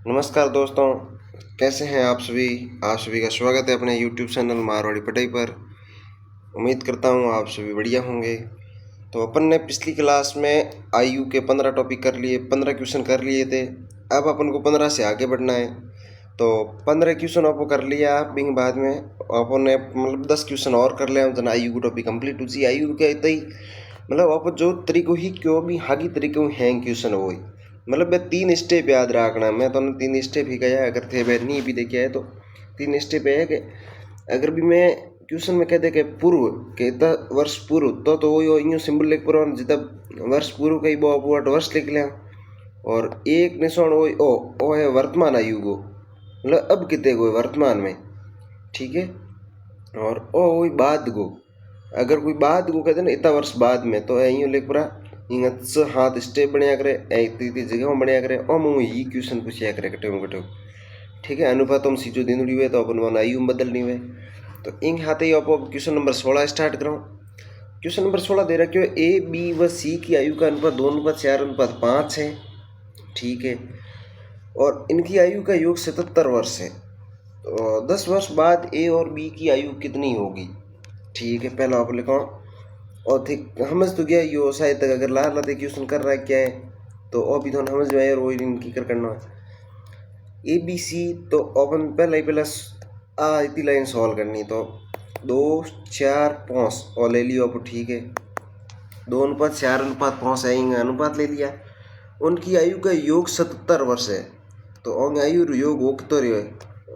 नमस्कार दोस्तों, कैसे हैं आप सभी। आप सभी का स्वागत है अपने YouTube चैनल मारवाड़ी पढ़ाई पर। उम्मीद करता हूँ आप सभी बढ़िया होंगे। तो अपन ने पिछली क्लास में आयु के 15 टॉपिक कर लिए, 15 क्वेश्चन कर लिए थे। अब अपन को 15 से आगे बढ़ना है। तो 15 क्वेश्चन आपको कर लिया, बिंग बाद में अपन ने मतलब 10 क्वेश्चन और कर लिया जना आयु को टॉपिक कंप्लीट हो जी। आयु के इतना ही मतलब आप जो तरीकों ही क्यों भी हागी तरीकों हैं क्वेश्चन वो मतलब मैं 3 स्टेप याद रखना। मैं तो 3 स्टेप ही गया, अगर थे वह नहीं भी देखे है तो 3 स्टेप है कि अगर भी मैं क्वेश्चन में कह दे के पूर्व के इतना वर्ष पूर्व तो वो यूँ सिंबल लिख पूरा जितना वर्ष पूर्व कई वो वर्ष लिख लिया। और एक निशान ओ है वर्तमान आयु को, मतलब अब कितने को वर्तमान में, ठीक है। और ओ वही बाद को, अगर कोई बाद को कहते ना इतना वर्ष बाद में तो यूँ लिख पूरा हाथ स्टेप बनया करे इतनी जगह बनया करे और मुँह ये क्वेश्चन पूछा करे कटे, ठीक है। अनुपात हम सीधो दिन हुए तो अपन वन आयु बदलनी हुए। तो इन हाथे ही आप क्वेश्चन नंबर 16 स्टार्ट करो। क्वेश्चन नंबर 16 दे रखे हो ए बी व सी की आयु का अनुपात 2:4:5 है, ठीक है। और इनकी आयु का योग 77 वर्ष है। तो 10 वर्ष बाद ए और बी की आयु कितनी होगी, ठीक है। पहला आप लिखो और ठीक समझ तो गया यो शायद तक अगर ला लाते क्वेश्चन कर रहा है क्या है तो अभी तो समझ में आया रोज इनकी कर करना ए बी सी। तो अपन पहला इतनी लाइन सॉल्व करनी। तो 2 4 5 और ले लियो आप, ठीक है। 2:4:5 आएंगे, अनुपात ले लिया। उनकी आयु का योग 77 वर्ष है। तो अंग आयु योग हो कितो रहो है,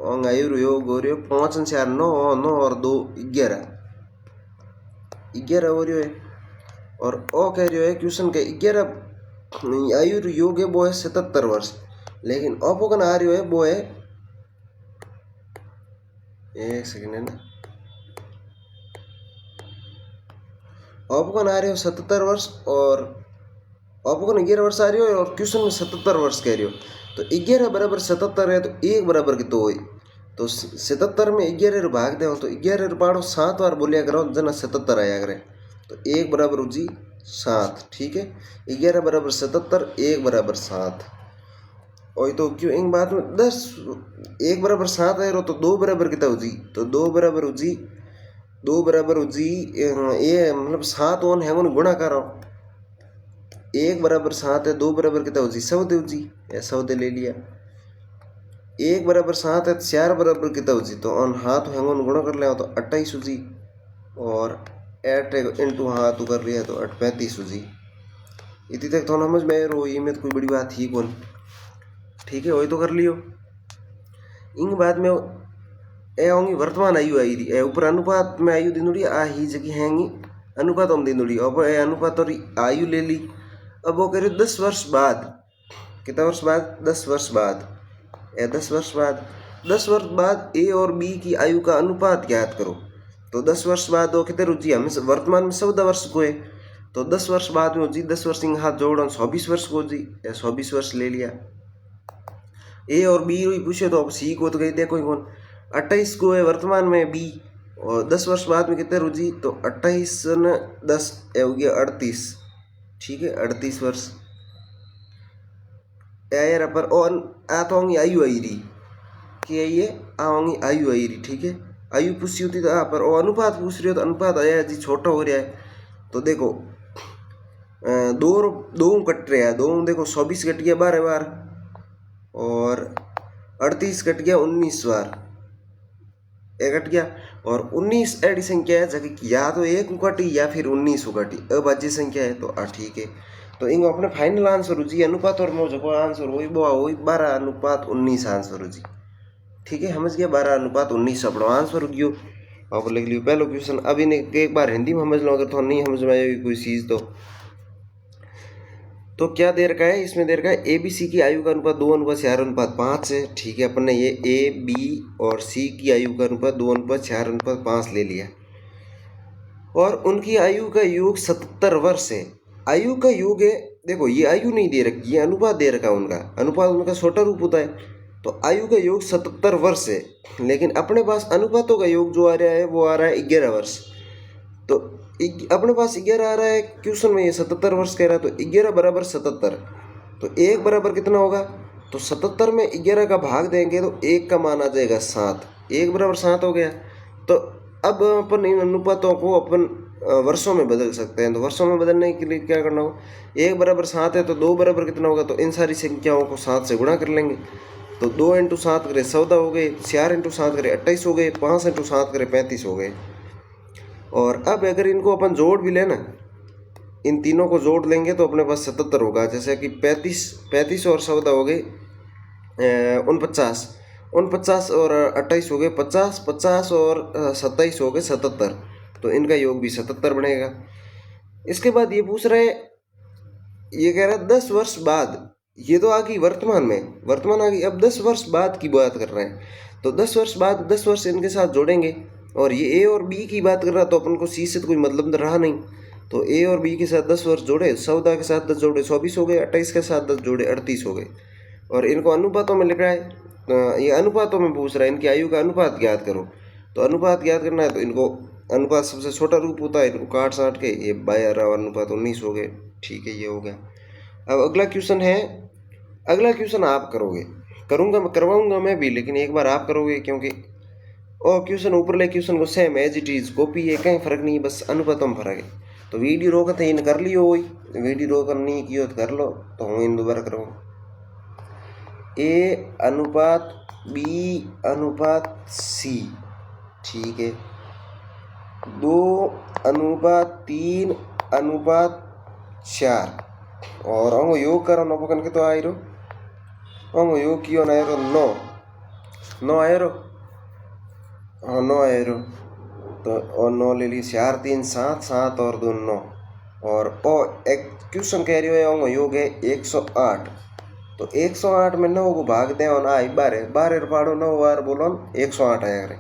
अंग आयु योग हो रही है 5 और 4 9 9 और 2 11 11 हो रही है। और ओ कह रही है क्वेश्चन के 11 आयु योग है वो है 77 वर्ष, लेकिन अपोकन आ रही है वो है एक सेकंड है ना, अपोकन आ रही हो 77 वर्ष और अपोकन 11 वर्ष आ रही हो और क्वेश्चन में 77 वर्ष कह रही हो। तो 11 बराबर 77 है तो 1 बराबर कितो हो। तो 77 में 11 भाग दे तो 11 पाड़ो 7 बार बोलिया करो जना 77 आया करे। तो 1 बराबर हो जी 7, ठीक है। 11 बराबर 77, 1 बराबर 7। और तो क्यों इन बात में 10 1 बराबर 7 है तो 2 बराबर कितना हो जी। तो 2 बराबर हो जी, 2 बराबर हो जी ये मतलब 7 ओन है उन गुणा करो। 1 बराबर 7 है, 2 बराबर कितना हो जी 100 हो जी, ऐसा होते ले लिया। 1 बराबर 7 है, 4 बराबर कितना हो जी तो ऑन हाथ है उन गुणा कर लिया तो 28 हो जी। और 8 इंटू हाथ कर लिया तो 35 हो जी। इतनी तक तो समझ में रो ये में तो कोई बड़ी बात ही कौन, ठीक है। वही तो कर लियो। इन बाद में ए होंगी वर्तमान आयु आई रही ऊपर अनुपात में आयु दिन आ ही जगह हैंगी अनुपात हम दिन अब ए अनुपात और आयु ले ली। अब वो कह रहे 10 वर्ष बाद, कितना वर्ष बाद 10 वर्ष बाद, 10 वर्ष बाद 10 वर्ष बाद ए और बी की आयु का अनुपात ज्ञात करो। तो 10 वर्ष बाद वो कितने रुचि हमें वर्तमान में 14 वर्ष को है। तो 10 वर्ष बाद में जी 10 वर्ष हाथ जोड़ो 24 वर्ष को जी, 24 वर्ष ले लिया। ए और बी पूछे तो अब सी को तो कही देखो कौन 28 को है वर्तमान में बी और 10 वर्ष बाद में कितने रुचि तो 28 न 10 हो गया 38, ठीक है। 38 वर्ष यार पर और आ तो होंगी आयु आई रही कि ये आओगी आयु आई रही, ठीक है। आयु पूछी होती तो पर और अनुपात पूछ रही हो तो अनुपात आया जी छोटा हो रहा है। तो देखो दो दो कट रहा है, दो देखो 24 कट गया 12 बार और 38 कट गया 19 बार, एक कट गया। और 19 ऐसी संख्या है जगह या तो 1 कटी या फिर 19 कटी अभाज्य संख्या है तो ठीक है। तो इन अपने फाइनल आंसर हो जी अनुपात और मो जो आंसर वही 12:19 आंसर हो जी, ठीक है। समझ गया 12:19 अपना आंसर हो गयो। आप लिख लियो पहला क्वेश्चन। अभी ने एक बार हिंदी में समझ लो अगर तो नहीं समझ में आएगी कोई चीज़ तो क्या दे रखा है इसमें, दे रखा है ए बी सी की आयु का अनुपात 2:4:5 है, ठीक है। अपन ने ये ए बी और सी की आयु का अनुपात 2:4:5 ले लिया और उनकी आयु का योग 77 वर्ष है। आयु का योग है, देखो ये आयु नहीं दे रखी, ये अनुपात दे रखा उनका, अनुपात उनका छोटा रूप होता है। तो आयु का योग 77 वर्ष है, लेकिन अपने पास अनुपातों का योग जो आ रहा है वो आ रहा है 11 वर्ष। तो अपने पास 11 आ रहा है क्वेश्चन में, ये 77 वर्ष कह रहा है तो 11 बराबर 77। तो 1 बराबर कितना होगा तो 77 में 11 का भाग देंगे तो 1 का मान आ जाएगा 7, 1 बराबर 7 हो गया। तो अब अपन इन अनुपातों को अपन वर्षों में बदल सकते हैं। तो वर्षों में बदलने के लिए क्या करना होगा, 1 बराबर 7 है तो 2 बराबर कितना होगा, तो इन सारी संख्याओं को 7 से गुणा कर लेंगे। तो 2 × 7 करे 14 हो गए, 4 × 7 करे 28 हो गए, 5 × 7 करे 35 हो गए। और अब अगर इनको अपन जोड़ भी लेना, इन तीनों को जोड़ लेंगे तो अपने पास 77 होगा। जैसे कि 35 और 14 हो गए 49, 49 और 28 हो गए 50, 50 और 27 हो गए 77। तो इनका योग भी 77 बनेगा। इसके बाद ये पूछ रहे, ये कह रहा है 10 वर्ष बाद, ये तो आ गई वर्तमान आ गई। अब 10 वर्ष बाद की बात कर रहे हैं, तो 10 वर्ष बाद 10 वर्ष इनके साथ जोड़ेंगे। और ये ए और बी की बात कर रहा, तो अपन को सी से तो कोई मतलब रहा नहीं। तो ए और बी के साथ 10 वर्ष जोड़े, 14 के साथ 10 जोड़े 24 हो गए, 28 के साथ 10 जोड़े 38 हो गए। और इनको अनुपातों में लिख रहा है, ये अनुपातों में पूछ रहा है, इनकी आयु का अनुपात ज्ञात करो। तो अनुपात ज्ञात करना है तो इनको अनुपात सबसे छोटा रूप होता है, इनको काट साट के ये 12 अनुपात 19 हो गए। ठीक है, ये हो गया। अब अगला क्वेश्चन है, अगला क्वेश्चन आप करोगे, करवाऊंगा मैं भी, लेकिन एक बार आप करोगे क्योंकि और क्वेश्चन ऊपर ले क्वेश्चन को same as it is copy है, कहीं फर्क नहीं है, बस अनुपातों में फर्क है। तो वीडियो रोकते इन कर लियो, वही वीडियो रोक नहीं किया तो कर लो। तो हूँ इन दोबारा करो, ए अनुपात बी अनुपात सी, ठीक है, 2 अनुपात 3 अनुपात 4। और अंग योग करो न पकन के तो आई रो, अंग योग कियो ना रो 9 आए रो, हाँ 9 आए रो। तो और 9 ले ली, 4 3 7, 7 और 2 9। और एक क्वेश्चन कह रही हो अंग योग है 108। तो 108 में 9 को भाग दें और आई 12, 12 रुपाड़ो 9 बार बोलन 108 आया करे।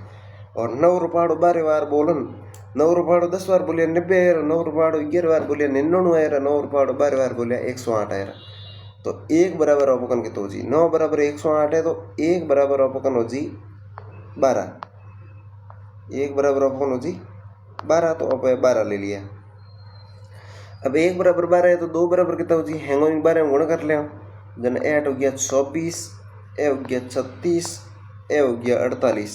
और 9 रुपाड़ो 12 बार बोलन, 9 रुपाड़ो 10 बार बोलिया 90 आया, 9 रुपाड़ो 11 बार बोलिया 99 आया, 9 रुपाड़ो 12 बार बोलिया 108 आया। तो 1 बराबर अपकन के तो जी 9 बराबर 108 है, तो 1 बराबर अपकन हो जी 12, 1 बराबर अपकन हो जी 12। तो अब 12 ले लिया। अब 1 बराबर 12 है तो 2 बराबर कितना हो जी, हैंगो 12 में गुणा कर लिया, जन 8 हो गया 24, ए हो गया 36, ए हो गया 48,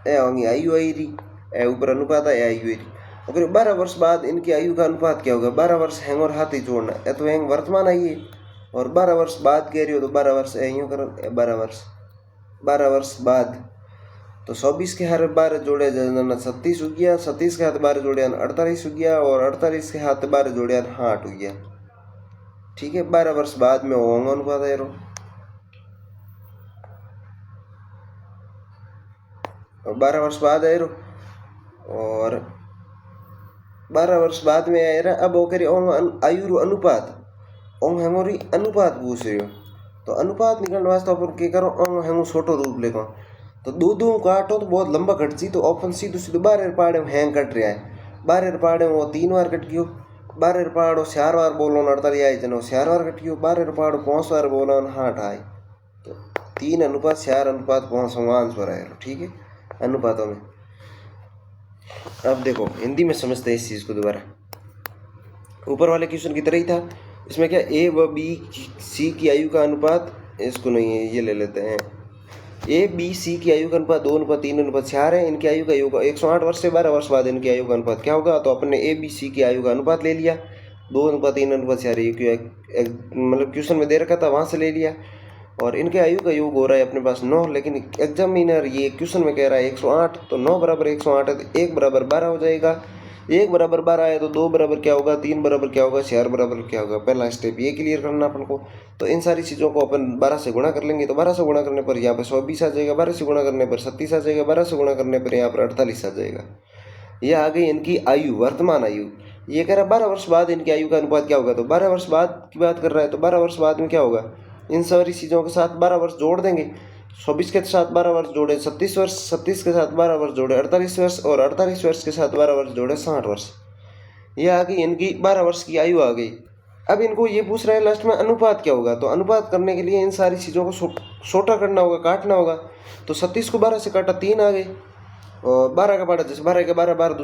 ए होंगी आयु आई रही, ए ऊपर अनुपात है आयु आई रही। अगर 12 वर्ष बाद इनकी आयु का अनुपात क्या होगा, 12 वर्ष हैंग और हाथ ही जोड़ना है, तो हैंग वर्तमान आई है और 12 वर्ष बाद कह रही हो, तो 12 वर्ष यूँ करो 12 वर्ष बाद। तो 24 के हाथ 12 जोड़े 36 हो गया, 37 के हाथ 12 जोड़े 48 हो गया, और 48 के हाथ 12 जोड़े 8 हो गया। ठीक है, 12 वर्ष बाद में होगा अनुपात है, और 12 वर्ष बाद आए और 12 वर्ष बाद में आए रहा। अब वो कह रही आयु अनुपात, ओंग हेमोरी अनुपात पूछ रही हो। तो अनुपात निकलने वास्ते अपन क्या करो, ओंग हेमो छोटो रूप लेको। तो 2 काटो तो बहुत लंबा कट जी, तो अपन सीधो 12 पाड़े में हैंग कट रहा है, 12 पाड़े में वो 3 बार कट गयो, 12 पाड़ो 4 बार बोलो 48 आई जनो 4 बार कट गयो, 12 पाड़ो 5 बार बोलो 8 आए। तो 3 अनुपात 4 अनुपात 5 आंसर आए। ठीक है, अनुपातों में। अब देखो हिंदी में समझते हैं इस चीज़ को दोबारा, ऊपर वाले क्वेश्चन की तरह ही था। इसमें क्या ए व बी सी की आयु का अनुपात, इसको नहीं है ये ले लेते हैं, ए बी सी की आयु का अनुपात 2 अनुपात 3 अनुपात 4 है। इनकी आयु का योग 108 वर्ष से 12 वर्ष बाद इनकी आयु का अनुपात क्या होगा। तो अपने ए बी सी की आयु का अनुपात ले लिया, 2 अनुपात 3 अनुपात 4, ये मतलब क्वेश्चन में दे रखा था वहाँ से ले लिया। और इनके आयु का योग हो रहा है अपने पास 9, लेकिन एग्जामिनर ये क्वेश्चन में कह रहा है 108। तो 9 बराबर 108 है, तो 1 बराबर 12 हो जाएगा। 1 बराबर 12 है तो 2 बराबर क्या होगा, 3 बराबर क्या होगा, 4 बराबर क्या होगा। पहला स्टेप ये क्लियर करना अपन को। तो इन सारी चीज़ों को अपन 12 से गुणा कर लेंगे। तो 12 से गुणा करने पर यहाँ पर 24 आ जाएगा, 12 से गुणा करने पर 37 आ जाएगा, 12 से गुणा करने पर यहाँ पर 48 आ जाएगा। ये आ गई इनकी आयु, वर्तमान आयु। ये कह रहा है 12 वर्ष बाद इनकी आयु का अनुपात क्या होगा। तो 12 वर्ष बाद की बात कर रहा है, तो 12 वर्ष बाद में क्या होगा, इन सारी चीज़ों के साथ 12 वर्ष जोड़ देंगे। 24 के साथ 12 वर्ष जोड़े 36 वर्ष, 36 के साथ 12 वर्ष जोड़े 48 वर्ष, और 48 वर्ष के साथ 12 वर्ष जोड़े 60 वर्ष। ये आ गई इनकी 12 वर्ष की आयु आ गई। अब इनको ये पूछ रहे हैं लास्ट में अनुपात क्या होगा। तो अनुपात करने के लिए इन सारी चीज़ों को छोटा करना होगा, काटना होगा। तो 36 को 12 से काटा 3 आ गए, और 12 का 12 जैसे 12 का 12 12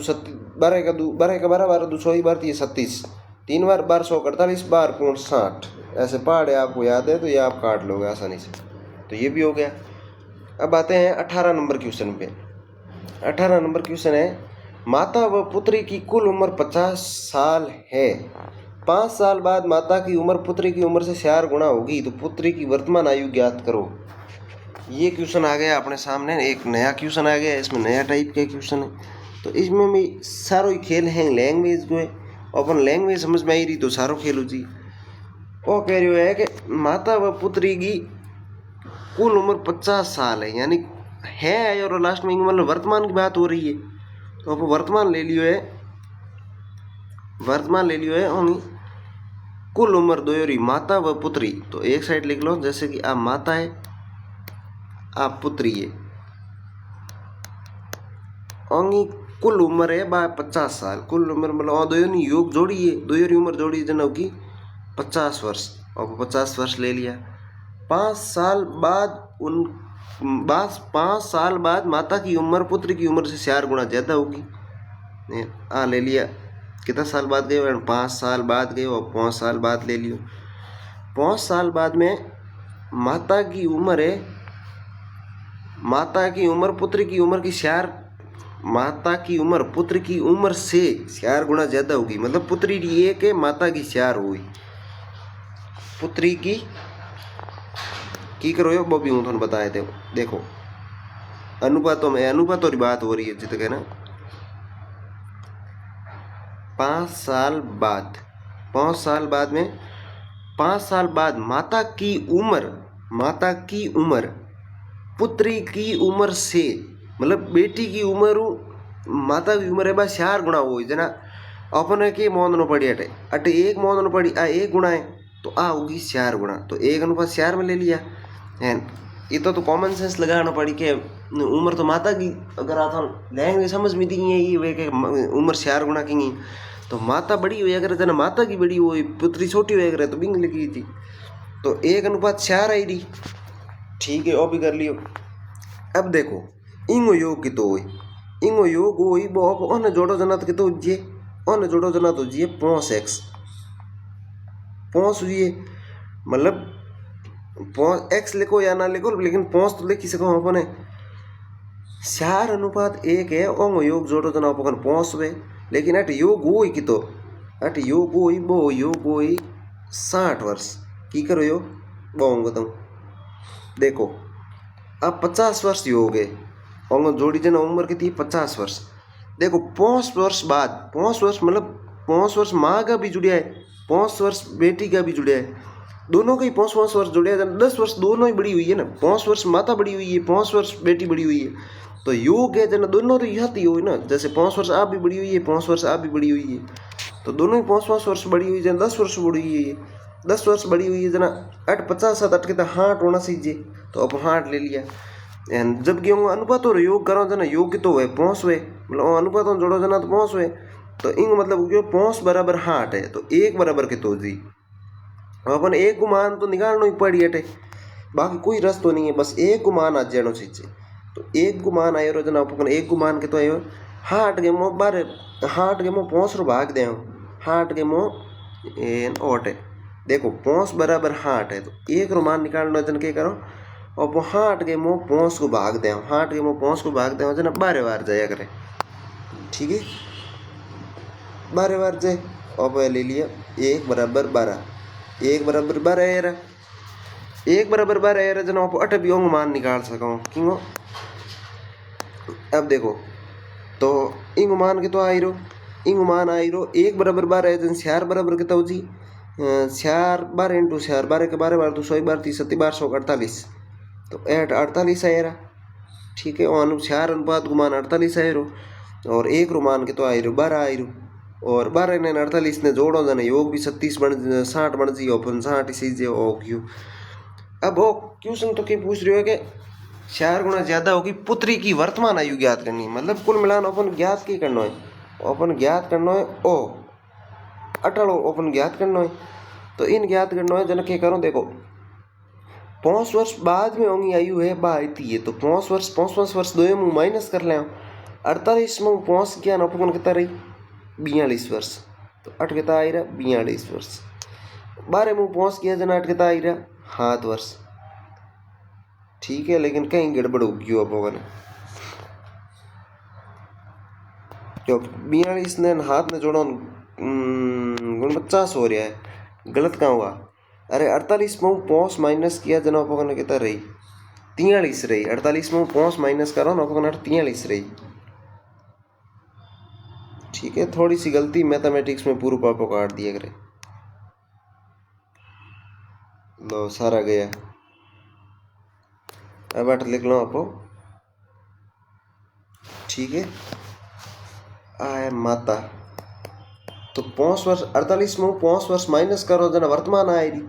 2 12 का 12 12 2 100 बार 37, 3 बार 1248 बार पूर्ण 60 ऐसे पहाड़ है, आपको याद है तो ये आप काट लोगे आसानी से। तो ये भी हो गया। अब आते हैं 18 नंबर क्वेश्चन पे। 18 नंबर क्वेश्चन है, माता व पुत्री की कुल उम्र 50 साल है। 5 साल बाद माता की उम्र पुत्री की उम्र से 4 गुना होगी, तो पुत्री की वर्तमान आयु ज्ञात करो। ये क्वेश्चन आ गया अपने सामने, एक नया क्वेश्चन आ गया, इसमें नया टाइप का क्वेश्चन है। तो इसमें भी सारो ही खेल है लैंग्वेज को है, अपन लैंग्वेज समझ में आई रही तो सारो खेल हो जी। वो कह रही है कि माता व पुत्री की कुल उम्र 50 साल है, यानी है और लास्ट में मतलब वर्तमान की बात हो रही है। तो अब वर्तमान ले लियो है, और कुल उम्र दोहरी माता व पुत्री। तो एक साइड लिख लो, जैसे कि आप माता है आप पुत्री है, अंगी कुल उम्र है 50 साल। कुल उम्र मतलब दोनों योग जोड़ी है, दोहरी उम्र जोड़ी जनों की 50 वर्ष। और 50 वर्ष ले लिया। 5 साल बाद माता की उम्र पुत्री की उम्र से 4 गुना ज़्यादा होगी। ले लिया, कितना साल बाद गए? 5 साल बाद गए, और 5 साल बाद ले लियो। 5 साल बाद में माता की उम्र है, माता की उम्र पुत्री की उम्र की 4, माता की उम्र पुत्र की उम्र से 4 गुना ज़्यादा होगी। मतलब पुत्री की 1 है, माता की 4 हुई। पुत्री की करो यो वो भी हूँ थोड़ा बताए थे। देखो अनुपातों में, अनुपातों की बात हो रही है जित के ना। 5 साल बाद, 5 साल बाद में 5 साल बाद माता की उम्र पुत्री की उम्र से, मतलब बेटी की उम्र माता की उम्र है बस 4 गुना हो। जना अपन के मोदनो पड़ी अटे 1 मोदनो पड़ी, 1 गुना है तो होगी 4 गुना। तो 1 अनुपात 4 में ले लिया है। ये तो कॉमन सेंस लगाना पड़ी कि उम्र तो माता की, अगर आता लैंग्वेज समझ में दी है ये वे के उम्र 4 गुना की, तो माता बड़ी हुई अगर जना माता की बड़ी हुई पुत्री छोटी हुई अगर तो बिंग लिखी थी। तो 1 अनुपात 4 आई रही। ठीक है, वो भी कर लियो। अब देखो इंगो योग की तो हुई, इंगो योग हुई वो ओने जोड़ो जना तो कितो जे, ओने जोड़ो जना तो जे 5x 5 हुई, मतलब 5x लिखो या ना लिखो लेकिन 5 तो लिखी सको अपने। 4 अनुपात 1 है, ओंगो योग जोड़ो जना अपन 5 हुए। लेकिन अट योग हुई की तो अट योग हुई वो योग हुई 60 वर्ष की करो यो बोंगो तुम। देखो अब 50 वर्ष हो गए, और जोड़ी जना उम्र की थी 50 वर्ष। देखो 5 वर्ष बाद, 5 वर्ष मतलब 5 वर्ष माँ का भी जुड़िया है, 5 वर्ष बेटी का भी जुड़िया है, दोनों का ही 5 वर्ष जुड़िया है। 10 वर्ष दोनों ही बड़ी हुई है ना, 5 वर्ष माता बड़ी हुई है, 5 वर्ष बेटी बड़ी हुई है। तो योग है जना दोनों तो यह हो ना, जैसे 5 वर्ष आप भी बड़ी हुई है, 5 वर्ष आप भी बड़ी हुई है, तो दोनों ही 5 वर्ष बड़ी हुई है। 10 वर्ष बड़ी हुई है, 10 वर्ष बड़ी हुई है जना 8 50 7 8 के 8 होना सीजे, तो अब 8 ले लिया। जब कि अनुपात हो योग करो जना योग की तो है 5 हुए, मतलब अनुपात जोड़ो जना तो 5 हुए। तो इंग मतलब क्यों 5 बराबर 8 है, तो 1 बराबर के तो जी अपन 1 को मान तो निकालना ही पड़ी अटे, बाकी कोई रस तो नहीं है, बस 1 को मान आ जानो सीजे। तो 1 को मान आयो जना अपन 1 को मान के तो आयो 8 के मो 8 के मो 5 रो भाग दे 8 के मो एन 8 है। देखो 5 बराबर 8 है, तो 1 रो मान निकालना जन के करो और 8 के मो 5 को भाग दे, 8 के मो 5 को भाग दे जना 12 बार जाया करे। ठीक है, 12 बार जाए। अब ले लिया 1 बराबर 12, 1 बराबर 12 है, 1 बराबर 12 है जना आप 8 भी मान निकाल सको क्यों। अब देखो तो इंग मान के तो आई रो, इंग मान आई रो 1 बराबर 12 है जन 4 बराबर कितना हो जी 4 12 इंटू 4 12 के 12 बार 2 100 बार 30 7 12 48, तो 48 आएगा। ठीक है, और 4 अनुपात को मान 48 आए रो, और 1 रो मान के तो आई रो 12 आई रो, और 12 ने 48 ने जोड़ो जाने योग भी 36 बन 60 बन जी, अपन 60 सीजे ओ क्यों। अब वो क्वेश्चन तो क्या पूछ रहे हो कि 4 गुना ज़्यादा होगी पुत्री की वर्तमान आयु ज्ञात करनी है। मतलब कुल मिलान अपन ज्ञात की करना है, अपन ज्ञात करना है ओ अटल अपन ज्ञात करना है। तो इन ज्ञात करना है जन के करो। देखो 5 वर्ष बाद में होंगी आयु है बाती है, तो 5 वर्ष 5 वर्ष दो मुँह माइनस कर लें 48 में 5 क्या अपन कितना रही 42 वर्ष। तो अट कितना आई रहा 42 वर्ष। 12 मुँह पहुँच गया जना अट कितना आई रहा 7 वर्ष। ठीक है, लेकिन कहीं गड़बड़ होगी अब होगा जो 42 ने हाथ में जोड़ा 49 हो रहा है, गलत कहाँ हुआ। अरे 48 में पहुँच माइनस किया जना अपन कितना रही 43 रही। 48 में पहुँच माइनस करो ना अपन 43 रही। ठीक है, थोड़ी सी गलती मैथमेटिक्स में पूर्व पापा काट दिया करे। लो सारा गया। अब अट लिख लो आपको। ठीक है, आए माता तो 5 वर्ष 48 में 5 वर्ष माइनस करो जना वर्तमान आए रही,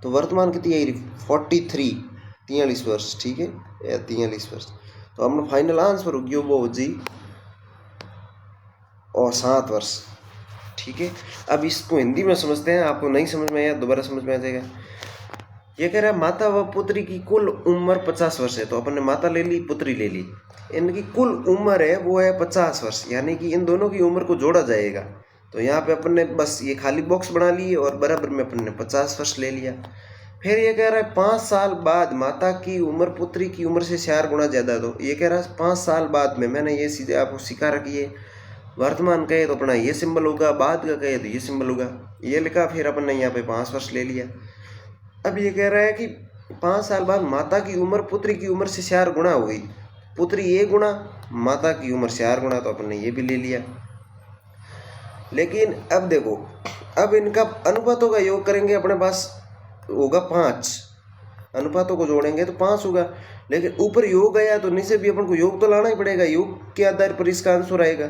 तो वर्तमान कितनी आई रही 43 वर्ष। ठीक है, या 43 वर्ष। तो हमने फाइनल आंसर हो गया वो जी और 7 वर्ष। ठीक है, अब इसको हिंदी में समझते हैं। आपको नहीं समझ में आया दोबारा समझ में आ जाएगा। ये कह रहा है माता व पुत्री की कुल उम्र 50 वर्ष है। तो अपन ने माता ले ली, पुत्री ले ली, इनकी कुल उम्र है वो है 50 वर्ष, यानी कि इन दोनों की उम्र को जोड़ा जाएगा। तो यहाँ पे अपन ने बस ये खाली बॉक्स बना लिए और बराबर में अपन ने 50 वर्ष ले लिया। फिर ये कह रहा है 5 साल बाद माता की उम्र पुत्री की उम्र से 4 गुना ज़्यादा। तो ये कह रहा है 5 साल बाद में, मैंने ये सीधे आपको सिखा रखी है। वर्तमान कहे तो अपना ये सिंबल होगा, बाद का कहे तो ये सिंबल होगा, ये लिखा। फिर अपन ने यहाँ पे 5 वर्ष ले लिया। अब ये कह रहा है कि 5 साल बाद माता की उम्र पुत्री की उम्र से 4 गुना हो गई। पुत्री 1 गुना, माता की उम्र 4 गुना, तो अपन ने ये भी ले लिया। लेकिन अब देखो, अब इनका अनुपातों का योग करेंगे, अपने पास होगा 5। अनुपातों को जोड़ेंगे तो 5 होगा। लेकिन ऊपर योग आया तो नीचे भी अपन को योग तो लाना ही पड़ेगा। योग के आधार पर इसका आंसर आएगा।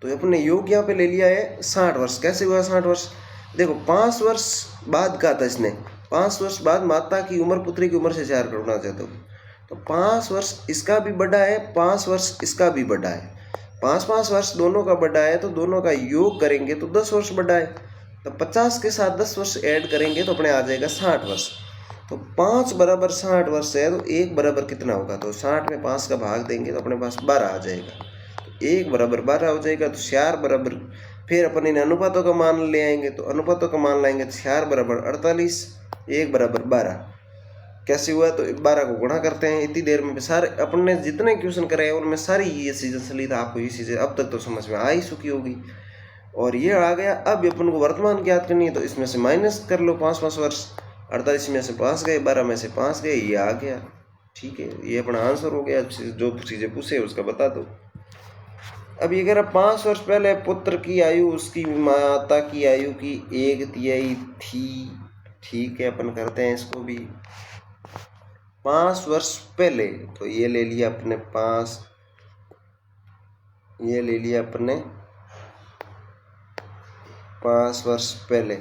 तो अपन ने योग यहाँ पे ले लिया है 60 वर्ष। कैसे हुआ 60 वर्ष? देखो 5 वर्ष बाद का था इसने। 5 वर्ष बाद माता की उम्र पुत्री की उम्र से 4 गुना चाहते हो, तो 5 वर्ष इसका भी बड़ा है, 5 वर्ष इसका भी बड़ा है। 5-5 वर्ष दोनों का बड़ा है, तो दोनों का योग करेंगे तो 10 वर्ष बड़ा है। तो 50 के साथ 10 वर्ष ऐड करेंगे तो अपने आ जाएगा 60 वर्ष। तो 5 बराबर 60 वर्ष है, तो 1 बराबर कितना होगा? तो 60 में 5 का भाग देंगे तो अपने पास 12 आ जाएगा। तो 1 बराबर 12 हो जाएगा। तो 4 बराबर, फिर अपन इन अनुपातों का मान ले आएंगे, तो अनुपातों का मान लाएंगे तो 4 बराबर 48, 1 बराबर 12। कैसे हुआ? तो 12 को गुणा करते हैं। इतनी देर में सारे अपन ने जितने क्वेश्चन करे हैं उनमें सारी ये चीज़ें चली, था आपको ये चीज़ें अब तक तो समझ में आ ही चुकी होगी। और ये आ गया। अब अपन को वर्तमान ज्ञात करनी है, तो इसमें से माइनस कर लो 5-5 वर्ष। 48 में से 5 गए, 12 में से 5 गए, ये आ गया। ठीक है, ये अपना आंसर हो गया। जो चीज़ें पूछे उसका बता दो। अब ये कह रहा 5 वर्ष पहले पुत्र की आयु उसकी माता की आयु की 1/3 थी। ठीक है, अपन करते हैं इसको भी। 5 वर्ष पहले, तो ये ले लिया अपने 5, ये ले लिया अपने 5 वर्ष पहले।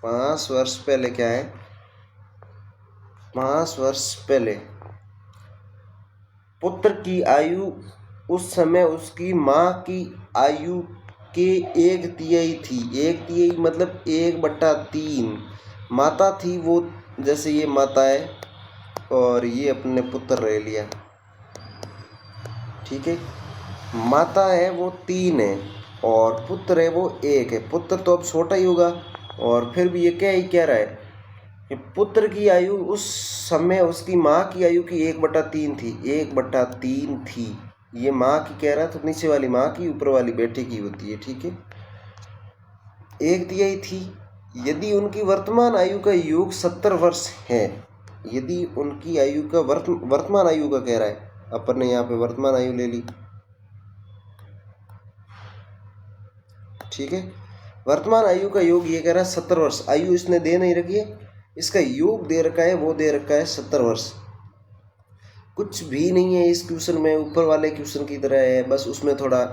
5 वर्ष पहले क्या है? 5 वर्ष पहले पुत्र की आयु उस समय उसकी माँ की आयु के 1/3 थी। 1/3 मतलब 1/3 माता थी वो। जैसे ये माता है और ये अपने पुत्र ले लिया। ठीक है, माता है वो 3 है और पुत्र है वो 1 है। पुत्र तो अब छोटा ही होगा। और फिर भी ये क्या ही कह रहा है कि पुत्र की आयु उस समय उसकी माँ की आयु की 1/3 थी। 1/3 थी, ये माँ की कह रहा है, तो नीचे वाली माँ की, ऊपर वाली बेटे की होती है। ठीक है, 1/3 थी। यदि उनकी वर्तमान आयु का योग 70 वर्ष है, यदि उनकी आयु का वर्तमान आयु का कह रहा है, अपन ने यहाँ पे वर्तमान आयु ले ली। ठीक है, वर्तमान आयु का योग ये कह रहा है 70 वर्ष। आयु इसने दे नहीं रखी है, इसका योग दे रखा है, वो दे रखा है 70 वर्ष। कुछ भी नहीं है इस क्वेश्चन में, ऊपर वाले क्वेश्चन की तरह है, बस उसमें थोड़ा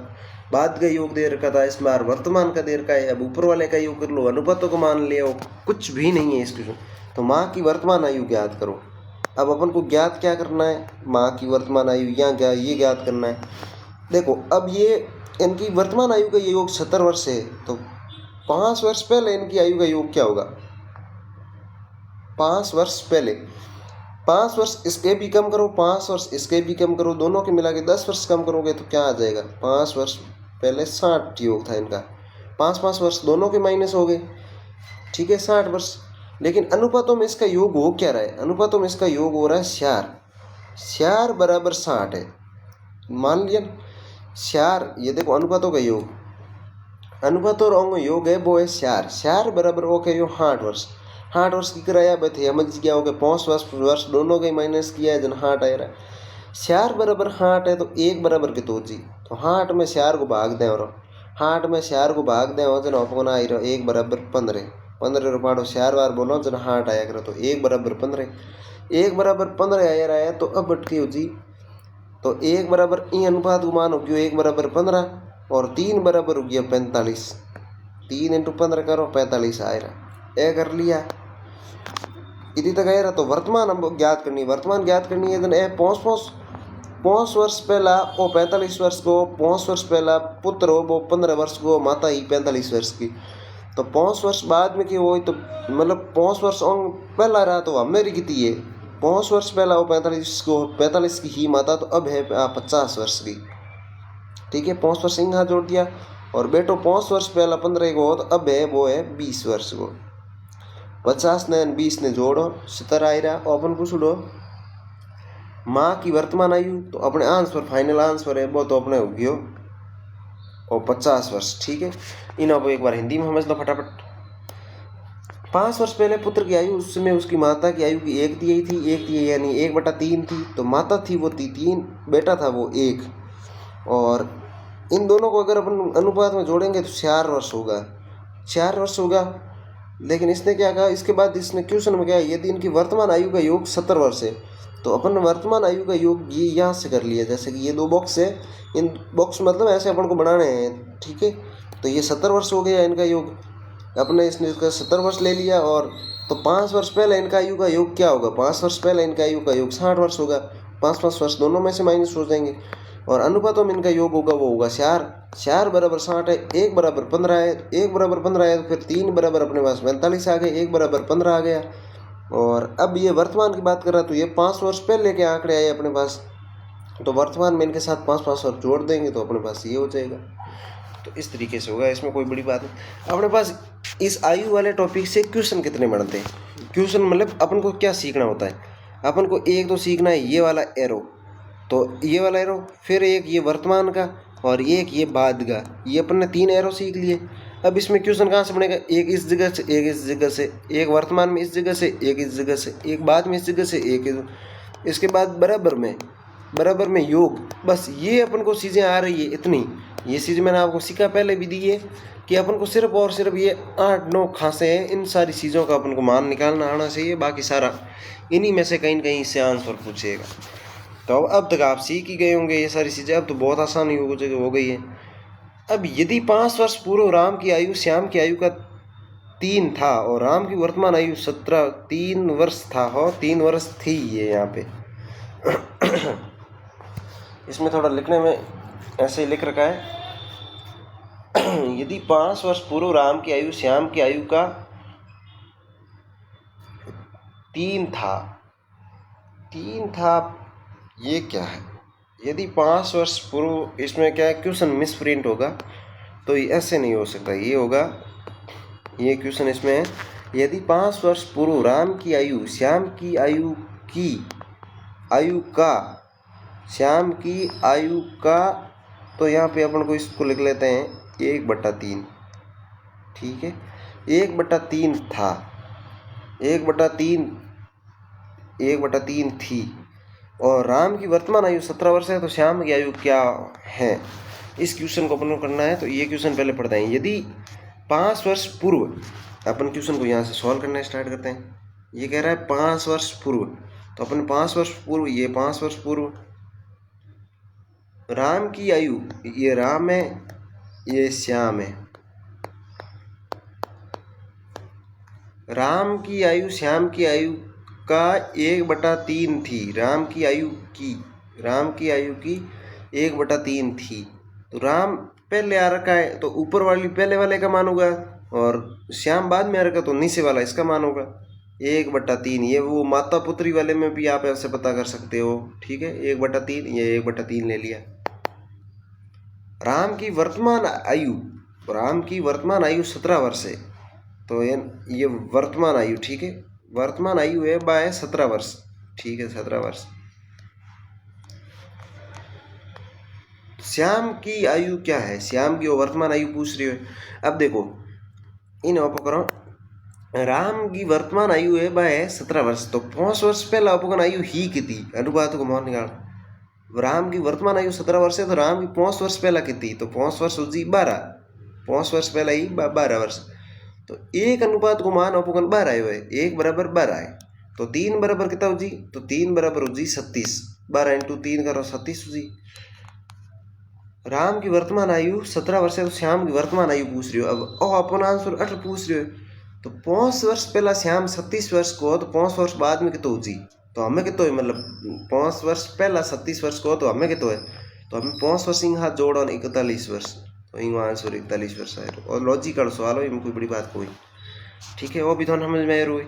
बाद का योग दे रखा था, इस बार वर्तमान का दे रखा है। अब ऊपर वाले का योग कर लो, अनुपातों को मान लिया, कुछ भी नहीं है इस क्वेश्चन। तो माँ की वर्तमान आयु ज्ञात करो। अब अपन को ज्ञात क्या करना है? माँ की वर्तमान आयु यहाँ क्या ये ज्ञात करना है। देखो अब ये इनकी वर्तमान आयु का ये योग 70 वर्ष है, तो 5 वर्ष पहले इनकी आयु का योग क्या होगा? 5 वर्ष पहले, 5 वर्ष इसके भी कम करो, 5 वर्ष इसके भी कम करो, दोनों के मिला के 10 वर्ष कम करोगे तो क्या आ जाएगा? 5 वर्ष पहले 60 योग था इनका, 5-5 वर्ष दोनों के माइनस हो गए, ठीक है, 60 वर्ष। लेकिन अनुपातों में इसका योग हो क्या रहा है, अनुपातों में इसका योग हो रहा है स्यार बराबर 60 है, मान लिया स्यार। ये देखो अनुपातों का योग, अनुपातों और योग है वो है स्यार बराबर वो कह 60 वर्ष। 60 वर्ष की कराया भाई थे समझ गया हो गया, 5 वर्ष दोनों के माइनस किया है जन 60 आ रहा है। स्यार बराबर 60 है तो 1 बराबर कितो जी, तो 60 में स्यार को भाग दें और 60 में स्यार को भाग दें और जन आपको ना आई रहा 1 बराबर 15 रुपये स्यार बार बोलो जन 60 आया करो तो 1 बराबर 15 आया रहा है। तो अब अटकी हो जी, तो 1 बराबर ई अनुपात को मान हो गया 1 बराबर 15 और 3 बराबर हो गया 45। 3 × 15 करो 45 आ रहा, ए कर लिया इतनी तक आया रहा। तो वर्तमान हम ज्ञात करनी है, वर्तमान ज्ञात करनी है जन ए 5 वर्ष पहला वो 45 वर्ष को, 5 वर्ष पहला पुत्र हो वो 15 वर्ष को, माता ही 45 वर्ष की। तो 5 वर्ष बाद में कि वो तो मतलब 5 वर्ष पहला रहा तो हमने कितनी है 5 वर्ष पहला वो 45 की ही माता, तो अब है 50 वर्ष की, ठीक है। 5 वर्ष यहाँ जोड़ दिया और बेटो 5 वर्ष पहला 15 को तो अब है वो है 20 वर्ष को। 50 ने 20 ने जोड़ो 70 आ रहा। और अपन पूछ लो माँ की वर्तमान आयु, तो अपने आंसर फाइनल आंसर है वो तो अपने हो गयो और 50 वर्ष, ठीक है। इन अब एक बार हिंदी में समझ लो फटाफट। 5 वर्ष पहले पुत्र की आयु उस समय उसकी माता की आयु की 1 तिहाई थी, 1 तिहाई यानी 1/3 थी। तो माता थी वो 3, बेटा था वो 1, और इन दोनों को अगर अपन अनुपात में जोड़ेंगे तो 4 वर्ष होगा। लेकिन इसने क्या कहा, इसके बाद इसने क्वेश्चन में क्या है, यदि इनकी वर्तमान आयु का योग 70 वर्ष है तो अपन वर्तमान आयु का योग ये यहाँ से कर लिया, जैसे कि ये 2 बॉक्स है, इन बॉक्स मतलब ऐसे अपन को बनाने हैं, ठीक है। तो ये 70 वर्ष हो गया इनका योग, अपने इसने इसका 70 वर्ष ले लिया। और तो 5 वर्ष पहले इनका आयु का योग क्या होगा, 5 वर्ष पहले इनका आयु का योग 60 वर्ष होगा, 5-5 वर्ष दोनों में से माइनस हो जाएंगे। और अनुपातों में इनका योग होगा वो होगा स्यार बराबर 60 है, 1 बराबर 15 है, 1 बराबर 15 है तो फिर 3 बराबर अपने पास 45 आ गए, 1 बराबर 15 आ गया। और अब ये वर्तमान की बात कर रहा तो ये 5 वर्ष पहले के आंकड़े आए अपने पास, तो वर्तमान में इनके साथ 5-5 वर्ष जोड़ देंगे तो अपने पास ये हो जाएगा। तो इस तरीके से होगा, इसमें कोई बड़ी बात नहीं। अपने पास इस आयु वाले टॉपिक से क्वेश्चन कितने बनते हैं, क्वेश्चन मतलब अपन को क्या सीखना होता है, अपन को एक तो सीखना है ये वाला एरो, तो ये वाला एरो, फिर एक ये वर्तमान का और एक ये बाद का, ये अपन ने 3 एरो सीख लिए। अब इसमें क्वेश्चन कहाँ से बनेगा, एक इस जगह से, एक इस जगह से, एक वर्तमान में इस जगह से, एक इस जगह से, एक बाद में इस जगह से, एक इसके बाद बराबर में योग। बस ये अपन को चीज़ें आ रही है इतनी, ये चीज़ मैंने आपको सीखा पहले भी दी है कि अपन को सिर्फ और सिर्फ ये 8-9 खांसे हैं, इन सारी चीज़ों का अपन को मान निकालना आना चाहिए, बाकी सारा इन्हीं में से कहीं न कहीं इससे आंसर पूछेगा। तो अब तक आप सीख ही गए होंगे ये सारी चीज़ें, अब तो बहुत आसानी हो गई है। अब यदि 5 वर्ष पूर्व राम की आयु श्याम की आयु का 3 था और राम की वर्तमान आयु 3 वर्ष था, हो 3 वर्ष थी ये यहाँ पे इसमें थोड़ा लिखने में ऐसे ही लिख रखा है यदि 5 वर्ष पूर्व राम की आयु श्याम की आयु का 3 था, ये क्या है, यदि 5 वर्ष पूर्व, इसमें क्या है क्वेश्चन मिस प्रिंट होगा तो ये ऐसे नहीं हो सकता, ये होगा, ये क्वेश्चन इसमें है यदि 5 वर्ष पूर्व राम की आयु श्याम की आयु का श्याम की आयु का, तो यहाँ पे अपन को इसको लिख लेते हैं 1/3, ठीक है, 1/3 था, 1/3 थी। और राम की वर्तमान आयु 17 वर्ष है तो श्याम की आयु क्या है, इस क्वेश्चन को अपन को करना है। तो ये क्वेश्चन पहले पढ़ते हैं। यदि 5 वर्ष पूर्व, अपन क्वेश्चन को यहाँ से सॉल्व करना स्टार्ट करते हैं। ये कह रहा है 5 वर्ष पूर्व, तो अपन 5 वर्ष पूर्व, ये 5 वर्ष पूर्व राम की आयु, ये राम है, ये श्याम है, राम की आयु श्याम की आयु का 1/3 थी, राम की आयु की 1/3 थी। तो राम पहले आ रखा है तो ऊपर वाली पहले वाले का मान होगा और श्याम बाद में आ रखा तो नीचे वाला इसका मान होगा 1/3। ये वो माता पुत्री वाले में भी आप ऐसे पता कर सकते हो, ठीक है, 1/3, ये 1/3 ले लिया। राम की वर्तमान आयु राम की वर्तमान आयु 17 वर्ष है, तो ये वर्तमान आयु, ठीक है, वर्तमान आयु है बाय 17 वर्ष, ठीक है, 17 वर्ष। श्याम की आयु क्या है, श्याम की वर्तमान आयु पूछ रही है। अब देखो इन उपकरण राम की वर्तमान आयु है बाय 17 वर्ष, तो 5 वर्ष पहला उपकरण आयु ही कितनी, अनुपात को मान निकाल। राम की वर्तमान आयु 17 वर्ष है, तो राम की 5 वर्ष पहला कितनी, तो 5 वर्ष हो जी 12, 5 वर्ष पहला ही 12 वर्ष, तो 1 अनुपात को मान उपकरण 12 आयो है, 1 बराबर 12 है, तो 3 बराबर कितना हो जी, तो 3 बराबर हो जी 36, 12 × 3 करो 36 हो जी। राम की वर्तमान आयु 17 वर्ष है, तो श्याम की वर्तमान आयु पूछ रही हो। अब अपन आंसर 8 पूछ रहे हो, तो 5 वर्ष पहला श्याम 37 वर्ष को, तो 5 वर्ष बाद में कितना हो जी, तो हमें कितना है, मतलब 5 वर्ष पहला 37 वर्ष को, तो हमें कितना है, तो हमें 5 वर्ष इंग हाथ जोड़ो 41 वर्ष, तो इंग आंसर 41 वर्ष आए। और लॉजिकल सवाल हो, इनमें कोई बड़ी बात कोई, ठीक है, वो भी थोड़ा समझ में आए रोए।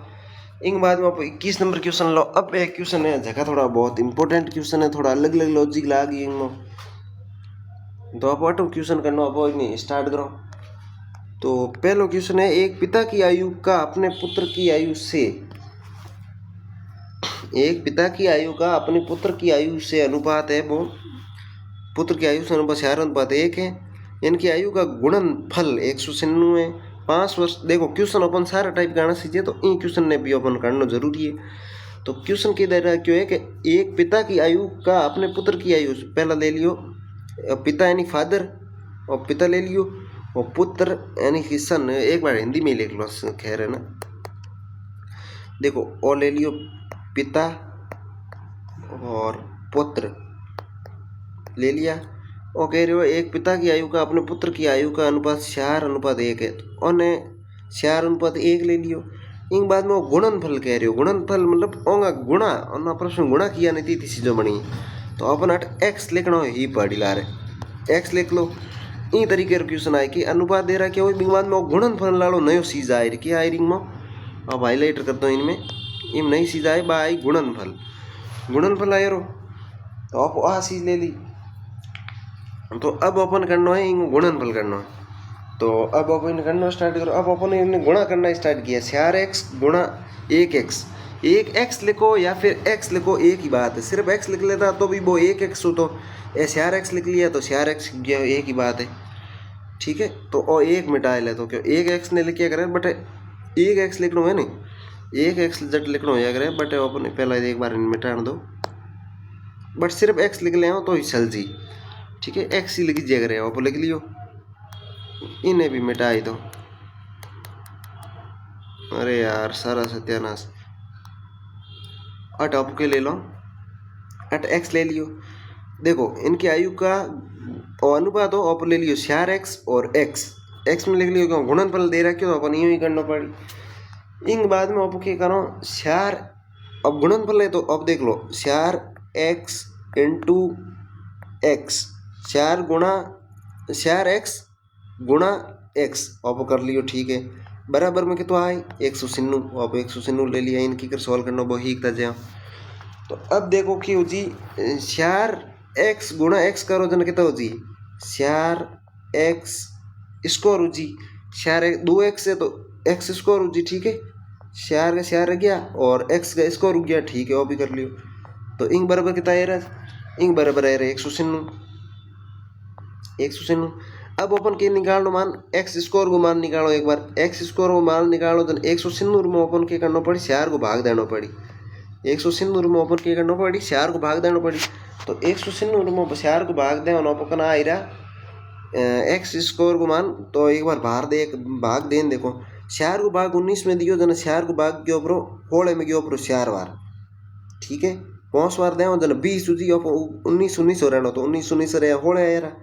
इंग बाद में आप 21 नंबर क्वेश्चन लो। अब एक क्वेश्चन है जगह थोड़ा बहुत इंपॉर्टेंट क्वेश्चन है, थोड़ा अलग अलग लॉजिक लागी इनमें, तो आप ऑटो क्वेश्चन करना, आप नहीं स्टार्ट करो। तो पहला क्वेश्चन है, एक पिता की आयु का अपने पुत्र की आयु से, एक पिता की आयु का अपने पुत्र की आयु से अनुपात है, वो पुत्र की आयु से अनुपात 4:1 है। इनकी आयु का गुणनफल 196 है, 5 वर्ष। देखो क्वेश्चन अपन सारा टाइप करना सीखे, तो इन क्वेश्चन ने भी अपन करना जरूरी है। तो क्वेश्चन की दायरा क्यों है कि एक पिता की आयु का अपने पुत्र की आयु, पहला ले लियो पिता यानी फादर, और पिता ले लियो, और पुत्र यानी कि सन, एक बार हिंदी में लिख लो, खैर है ना। देखो और ले लियो पिता और पुत्र ले लिया, और कह रहे हो एक पिता की आयु का अपने पुत्र की आयु का अनुपात 4:1 है, तो उन्हें 4:1 ले लियो। इन बाद में वो गुणनफल कह रहे हो, गुणनफल मतलब ओंगा गुणा, और प्रश्न गुणा किया नहीं थी चीज़ों बनी, तो अपन एक्स लिखना हो ही पढ़ी ला रहे, एक्स लिख लो। इन तरीके का क्वेश्चन आए कि अनुपात दे रहा क्या हो, बाद में गुणनफल ला लो, नयो चीज आए क्या आई रिंग में, अब हाईलाइटर करता हूँ इनमें, इम नई चीज आए बा आई गुणनफल, गुणनफल आए रो, तो आप आ चीज ले ली। तो अब अपन करना है इन गुणनफल करना है, तो अब अपन करना स्टार्ट करो। अब अपन इन्हें गुणा करना स्टार्ट किया, 4x गुणा 1x, एक x लिखो या फिर x लिखो, एक ही बात है, सिर्फ x लिख लेता तो भी वो 1x हो, तो 4x लिख लिया तो 4x एक ही बात है, ठीक है। तो और एक मिटा ले, तो क्यों एक x ने लिखिया करे, बट एक x लिखना है नहीं, एक x जट लिखना हो करे, बट अपन पहला एक बार मिटा दो, बट सिर्फ x लिख ले तो ही चल जी, ठीक है, x ही लिख दिया करे, आप लिख लियो, इन्हें भी मिटाई दो। अरे यार सारा सत्यानाश, अट आपके ले लो, अट x ले लियो। देखो इनकी आयु का अनुपात हो, आप ले लियो 4x और x में लिख लियो, क्यों गुणनफल दे रखा, तो अपन यूँ ही करना पड़ी। इन बाद में आप क्या करो, 4, अब गुणनफल है तो अब देख लो 4x × x, 4x गुणा x आप कर लियो, ठीक है, बराबर में कितना आए 196, आप 196 ले लिया। इनकी कर सॉल्व करना वो ही जा। तो अब देखो कि हो जी 4x गुणा x करो जन कितना हो जी 4x स्क्वायर हो जी, 2x है तो x स्क्वायर हो जी, ठीक है, 4 का 4 रह गया और x का स्क्वायर हो गया, ठीक है, वो भी कर लियो। तो इंग बराबर कितना आ रहा, इंग बराबर आ रहा 196। अब अपन के निकालो मान एक्स स्क्वायर को मान निकालो, एक बार एक्स स्क्वायर को मान निकालो तो 196 में अपन के करना पड़ी 4 को भाग देना पड़ी, 196 में अपन के करना पड़ी 4 को भाग देना पड़ी। तो 196 में 4 को भाग दे अपन आ रहा एक्स स्क्वायर को मान, तो एक बार भाग देन, देखो 4 को भाग 19 में दियो, जन 4 को भाग गयो प्रो होले में गयो प्रो 4 बार, ठीक है, 5 बार दे जन 20 जी 19 हो रहा, तो 19 रहा होले यार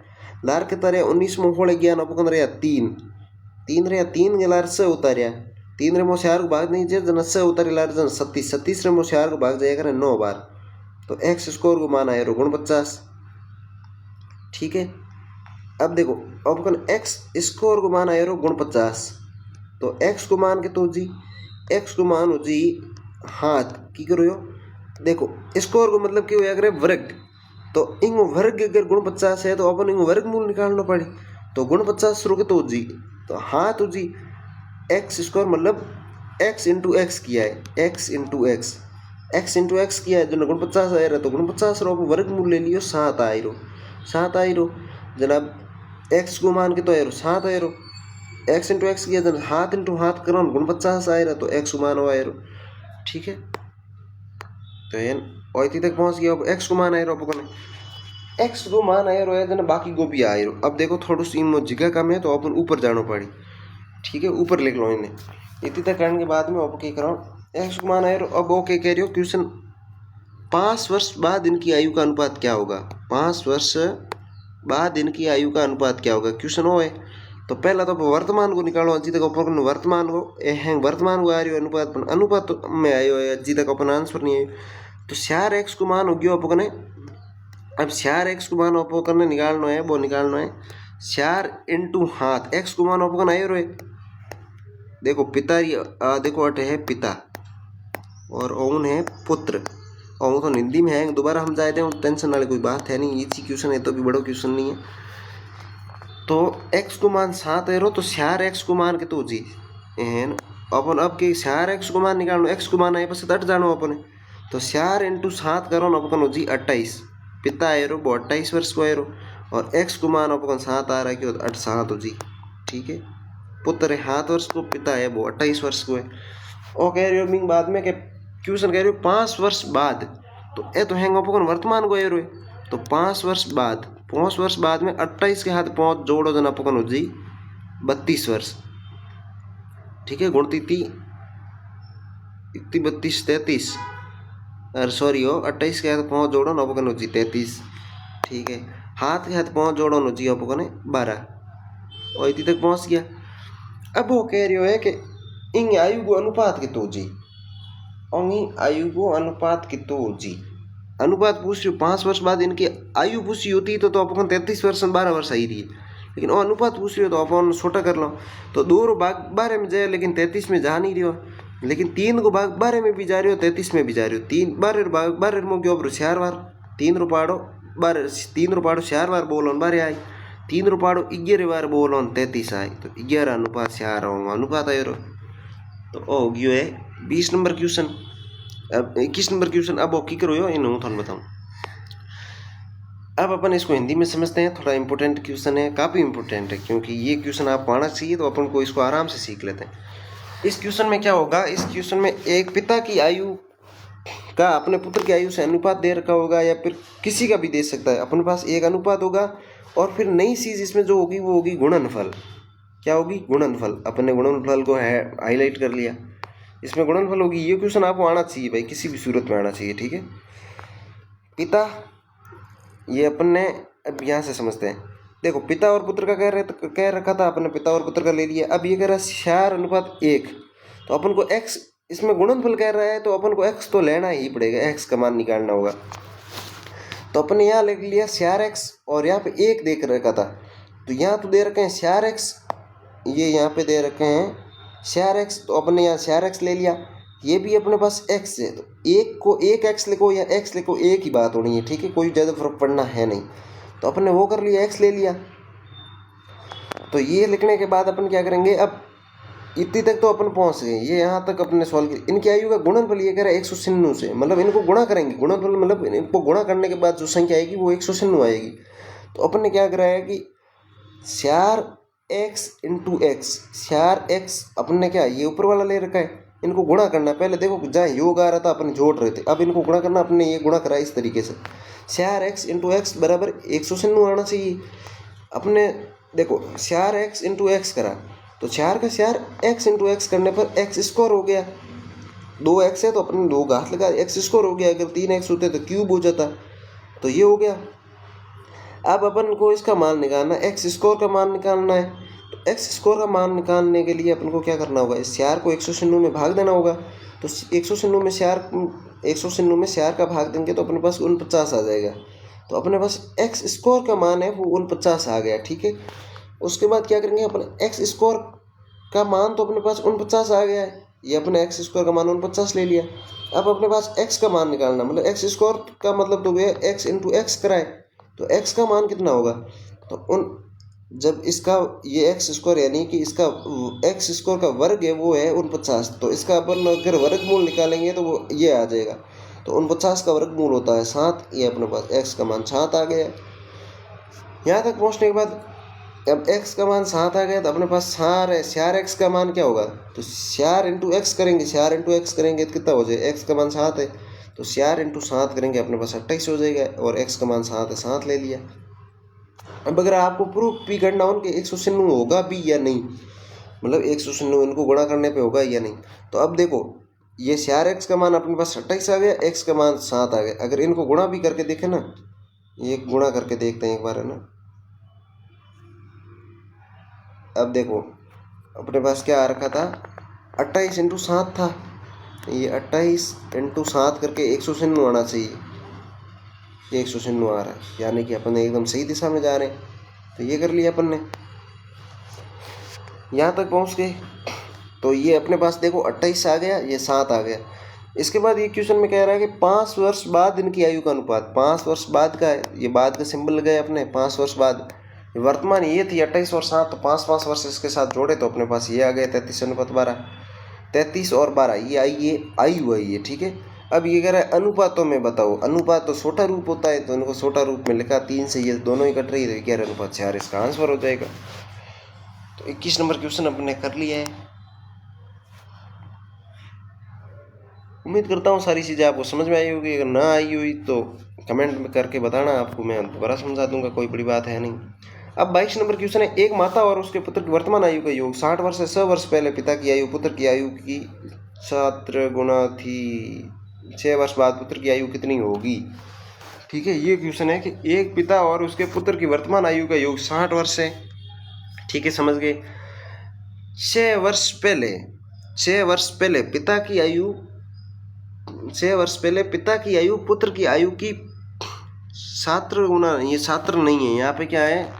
लार के तरह 19 में होले गया ना पकड़ रहा 3 रहा, 3 के लार से उतारिया, 3 रे मो 4 को भाग नहीं जाए जन से उतारी लार जन 37 रे मो 4 को भाग जाएगा 9 बार, तो एक्स स्क्वायर को मान आया 49, ठीक है। अब देखो अपन एक्स स्क्वायर को मान आया 49, तो एक्स को मान के तो जी एक्स को मान हो जी हाथ की करो यो, देखो स्क्वायर को मतलब कि अगर वर्ग, तो इंग वर्ग अगर 49 है तो अपन इंग वर्गमूल निकालना पड़े, तो गुण 50 रोगे तो जी, तो हाँ तो जी एक्स स्क्वायर मतलब एक्स इंटू एक्स किया है, x into x, x into x किया है जो गुण 50 आ रहा, तो गुण 50 रो वर्गमूल ले लियो 7 आई रो, 7 आई रो जनाब, एक्स को मान के तो आए रो 7 आए रो, एक्स इंटू एक्स किया जनाब, हाथ इंटू हाथ करो गुण 50 आए रहा, तो एक्स को मान आए रो, ठीक है। तो एन और तक पहुंच गया, अब एक्स को मान आए रो अपन एक्स को मान आए रो है बाकी को भी आए रो। अब देखो थोड़ी सी जगह कम है तो अपन ऊपर जाना पड़ी, ठीक है, ऊपर लिख लो इन्हें। इतनी तक करने के बाद में अब क्या करो, एक्स को मान आए रो। अब वो क्या कह रही हो क्वेश्चन, 5 वर्ष बाद इनकी आयु का अनुपात क्या होगा, 5 वर्ष बाद इनकी आयु का अनुपात क्या होगा, क्वेश्चन वो है। तो पहला तो वर्तमान को निकालो, अजी तक अपन वर्तमान को वर्तमान को आ रही हो अनुपात, अनुपात में आयो है, अजी तक अपन आंसर नहीं आयो। तो 4 एक्स को मान हो गया अपन, अब 4 एक्स को मान अपन निकालना है, वो निकालना है 4 इंटू हाथ, एक्स को मान अपन आयो रे, देखो पिता, देखो अट है पिता और ओन है पुत्र, और तो हिंदी में है, दोबारा हम जाते हैं, टेंशन वाली कोई बात है नहीं, इसी क्वेश्चन है तो भी बड़ा क्वेश्चन नहीं है। तो x को मान 7 है रो, तो 4 एक्स को मान के तो जी एन अपन अब के 4 एक्स को मान निकालो, x को मान आए बस 8 जानो अपन, तो 4 इंटू 7 करो ना अपन हो जी 28, पिता है रो वो 28 वर्ष को है रो, और x को मान अपन 7 आ रहा है कि 8 7 हो जी, ठीक है। पुत्र है 7 वर्ष को, पिता है वो 28 वर्ष को है। और कह रही हो मिंग बाद में, क्वेश्चन कह रही हो 5 वर्ष बाद, तो ए तो हैंग अपन वर्तमान को है, तो 5 वर्ष बाद, 5 वर्ष बाद में 28 के हाथ 5 जोड़ो जना अपन हो जी 32 वर्ष, ठीक है। गुणती इतनी 32 33, अरे सॉरी हो 28 के हाथ 5 जोड़ो ना अपन हो जी 33, ठीक है। हाथ के हाथ 5 जोड़ो ना जी अपन 12, और इतनी तक पहुंच गया। अब वो कह रही हो है कि इन आयु को अनुपात के तो जी, आयु को अनुपात की तो जी, अनुपात पूछ रही 5 वर्ष बाद इनकी आयु पूछी होती तो अपन 33 वर्ष में 12 वर्ष आई रही है, लेकिन वो अनुपात पूछ रही हो तो अपन छोटा कर लो, तो 2 रो भाग 12 में जाए लेकिन 33 में जा नहीं रही हो, लेकिन 3 को भाग 12 में भी जा रही हो, 33 में भी जा रही हो, 3 12 भाग 12 में गयो 4 बार, 3 रो पाड़ो 12, 3 रो पाड़ो 4 बार बोलो 12 आई, 3 रो पाड़ो 11 बार बोलो 33 आई, तो 11 अनुपात 4 अनुपात आयो रो। तो ओ गयो है 20 नंबर क्वेश्चन। अब 21 नंबर क्वेश्चन, अब वो की करो यो इन थोड़ा बताऊँ। अब अपन इसको हिंदी में समझते हैं, थोड़ा इंपॉर्टेंट क्वेश्चन है, काफ़ी इंपॉर्टेंट है, क्योंकि ये क्वेश्चन आपको आना चाहिए तो अपन को इसको आराम से सीख लेते हैं। इस क्वेश्चन में क्या होगा, इस क्वेश्चन में एक पिता की आयु का अपने पुत्र की आयु से अनुपात दे रखा होगा, या फिर किसी का भी दे सकता है, अपने पास एक अनुपात होगा, और फिर नई चीज़ इसमें जो होगी वो होगी गुणनफल। क्या होगी, गुणनफल। अपन ने गुणनफल को हाईलाइट कर लिया, इसमें गुणनफल होगी। ये क्वेश्चन आपको आना चाहिए भाई, किसी भी सूरत में आना चाहिए, ठीक है। पिता, ये अपन ने अब यहाँ से समझते हैं, देखो पिता और पुत्र का कह रखा था अपन ने, पिता और पुत्र का ले लिया। अब ये कह रहा है 4:1, तो अपन को x, इसमें गुणनफल कह रहा है तो अपन को x तो लेना ही पड़ेगा, x का मान निकालना होगा। तो अपन ने यहाँ लिख लिया 4x, और यहाँ पे 1 देख रखा था, तो यहाँ तो दे रखे हैं 4x, ये यहाँ पे दे रखे हैं 4x, तो अपन ने यहाँ 4x ले लिया। ये भी अपने पास x है, तो 1 को 1x लिखो या x लिखो, एक ही बात होनी है, ठीक है, कोई ज़्यादा फर्क पड़ना है नहीं। तो अपन ने वो कर लिया, x ले लिया। तो ये लिखने के बाद अपन क्या करेंगे, अब इतनी तक तो अपन पहुंच गए, ये यहाँ तक अपने सॉल्व किया। इनकी आयु का गुणनफल ये कह रहा है 196 से, मतलब इनको गुणा करेंगे, गुणनफल मतलब इनको गुणा करने के बाद जो संख्या आएगी वो 196 आएगी। तो अपन ने क्या कराया कि 4x इंटू एक्स, 4x अपन ने क्या ये ऊपर वाला ले रखा है, इनको गुणा करना। पहले देखो जहाँ योग आ रहा था अपन जोड़ रहे थे, अब इनको गुणा करना, अपने ये गुणा करा इस तरीके से, 4x इंटू एक्स बराबर 196 आना चाहिए। अपने देखो 4x इंटू एक्स करा, तो 4 का 4 x इंटू एक्स करने पर x स्क्वायर हो गया, 2x है तो अपने 2 घात लगा, x स्क्वायर हो गया। अगर 3x होते तो क्यूब हो जाता, तो ये हो गया। अब अपन को इसका मान निकालना, x स्क्वायर का मान निकालना है। तो x स्क्वायर का मान निकालने के लिए अपन को क्या करना होगा, इस 4 को 196 में भाग देना होगा। तो 196 में 4 का भाग देंगे तो अपने पास 49 आ जाएगा। तो अपने पास x स्क्वायर का मान है वो 49 आ गया, ठीक है। उसके बाद क्या करेंगे, अपन x स्क्वायर का मान तो अपने पास 49 आ गया है, ये अपने x स्क्वायर का मान 49 ले लिया। अब अपने पास x का मान निकालना, मतलब x स्क्वायर का मतलब तो गया x इंटू एक्स कराए, तो x का मान कितना होगा, तो जब इसका ये एक्स स्क्वायर यानी कि इसका एक्स स्क्वायर का वर्ग है वो है 49, तो इसका अपन अगर वर्गमूल निकालेंगे तो वो ये आ जाएगा। तो 49 का वर्गमूल होता है 7। ये अपने पास एक्स का मान 7 आ गया। यहाँ तक पहुँचने के बाद अब x का मान 7 आ गया, तो अपने पास सार है। स्यार x का मान क्या होगा, तो स्यार इंटू एक्स करेंगे, स्यार इंटू एक्स करेंगे तो कितना हो जाएगा, x का मान 7 है तो स्यार इंटू 7 करेंगे, अपने पास 28 हो जाएगा। और x का मान 7 है, 7 ले लिया। अब अगर आपको प्रूफ भी करना हो कि 196 होगा भी या नहीं, मतलब 196 इनको गुणा करने पे होगा या नहीं, तो अब देखो ये स्यार x का मान अपने पास 28 आ गया, x का मान 7 आ गया। अगर इनको गुणा भी करके देखें ना, ये गुणा करके देखते हैं एक बार, है ना। अब देखो अपने पास क्या आ रखा था, 28 इंटू 7 था, ये 28 इंटू 7 करके 196 आना चाहिए। ये 196 आ रहा है, यानी कि अपन एकदम सही दिशा में जा रहे हैं। तो ये कर लिया अपन ने, यहाँ तक पहुँच गए। तो ये अपने पास देखो 28 आ गया, ये 7 आ गया। इसके बाद ये क्वेश्चन में कह रहा है कि 5 वर्ष बाद इनकी आयु का अनुपात। 5 वर्ष बाद का है, ये बाद का सिंबल लगाए अपने। 5 वर्ष बाद वर्तमान ये थी 28 और 7, तो 5 वर्ष इसके साथ जोड़े तो अपने पास ये आ गया 33:12। 33 और 12 ये आयु है ये, ठीक है। अब ये कह रहा है अनुपातों में बताओ। अनुपात तो छोटा रूप होता है, तो इनको छोटा रूप में लिखा। 3 से ये दोनों ही कट रही है, तो ये कह रहा है अनुपात 4, इसका आंसर हो जाएगा। तो 21 नंबर क्वेश्चन अपने कर लिया है। उम्मीद करता हूँ सारी चीज़ें आपको समझ में आई होगी। अगर ना आई हुई तो कमेंट में करके बताना, आपको मैं दोबारा समझा दूंगा, कोई बड़ी बात है नहीं। अब 22 नंबर क्वेश्चन है, एक माता और उसके पुत्र की वर्तमान आयु का योग 60 वर्ष से 100 वर्ष पहले पिता की आयु पुत्र की आयु की 7 गुना थी। 6 वर्ष बाद पुत्र की आयु कितनी होगी। ठीक है, ये क्वेश्चन है कि एक पिता और उसके पुत्र की वर्तमान आयु का योग 60 वर्ष है। ठीक है, समझ गए। 6 वर्ष पहले पिता की आयु 6 वर्ष पहले पिता की आयु पुत्र की आयु की 7 गुना। ये 7 नहीं है, यहाँ पे क्या है,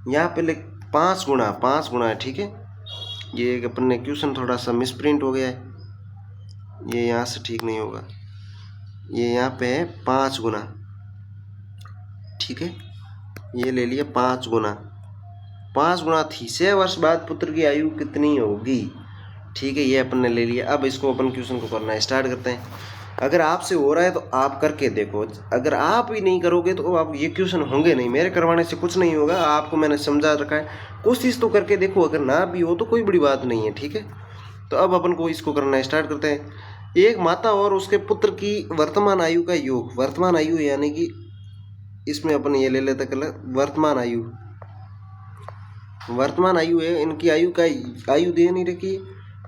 यहाँ पे 5 गुना है। ठीक है, ये अपन ने क्वेश्चन थोड़ा सा मिसप्रिंट हो गया है, ये यहाँ से ठीक नहीं होगा। ये यहाँ पे है 5 गुना। ठीक है, ये ले लिया 5 गुना। 5 गुना थी। 6 वर्ष बाद पुत्र की आयु कितनी होगी। ठीक है, ये अपन ने ले लिया। अब इसको अपन क्वेश्चन को करना स्टार्ट करते हैं। अगर आपसे हो रहा है तो आप करके देखो, अगर आप ही नहीं करोगे तो आप ये क्वेश्चन होंगे नहीं। मेरे करवाने से कुछ नहीं होगा, आपको मैंने समझा रखा है, कोशिश तो करके देखो। अगर ना भी हो तो कोई बड़ी बात नहीं है। ठीक है, तो अब अपन को इसको करना स्टार्ट करते हैं। एक माता और उसके पुत्र की वर्तमान आयु का योग। वर्तमान आयु यानी कि इसमें अपन ये ले लेते कल वर्तमान आयु है। इनकी आयु का आयु दे नहीं रखी,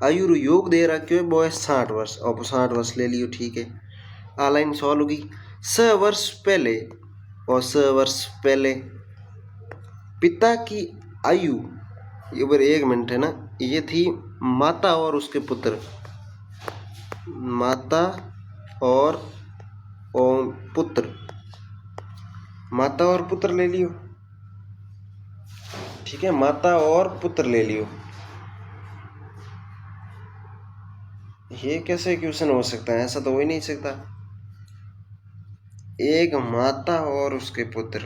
आयु योग दे रखे हो वो है 60 वर्ष। और 60 वर्ष ले लियो। ठीक है, आ लाइन सॉल्व होगी। 6 वर्ष पहले और 6 वर्ष पहले पिता की आयु, ये बार 1 मिनट है ना, ये थी माता और उसके पुत्र। माता और पुत्र, माता और पुत्र ले लियो। ठीक है, माता और पुत्र ले लियो। ये कैसे क्वेश्चन हो सकता है, ऐसा तो हो ही नहीं सकता। एक माता और उसके पुत्र,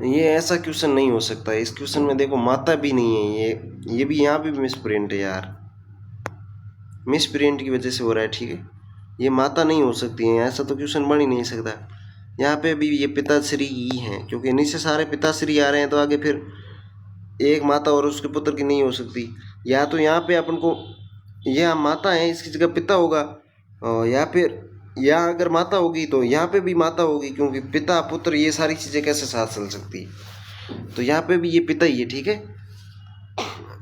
ये ऐसा क्वेश्चन नहीं हो सकता। इस क्वेश्चन में देखो माता भी नहीं है, ये भी यहाँ पे भी मिसप्रिंट है यार, मिसप्रिंट की वजह से हो रहा है। ठीक है, ये माता नहीं हो सकती है, ऐसा तो क्वेश्चन बन ही नहीं सकता। यहाँ पे भी ये पिताश्री ही हैं, क्योंकि नीचे सारे पिताश्री आ रहे हैं, तो आगे फिर एक माता और उसके पुत्र की नहीं हो सकती। या तो यहाँ पे अपन को यह माता है, इसकी जगह पिता होगा, या फिर यहाँ अगर माता होगी तो यहाँ पे भी माता होगी, क्योंकि पिता पुत्र ये सारी चीज़ें कैसे साथ चल सकती है। तो यहाँ पे भी ये पिता ही है। ठीक है,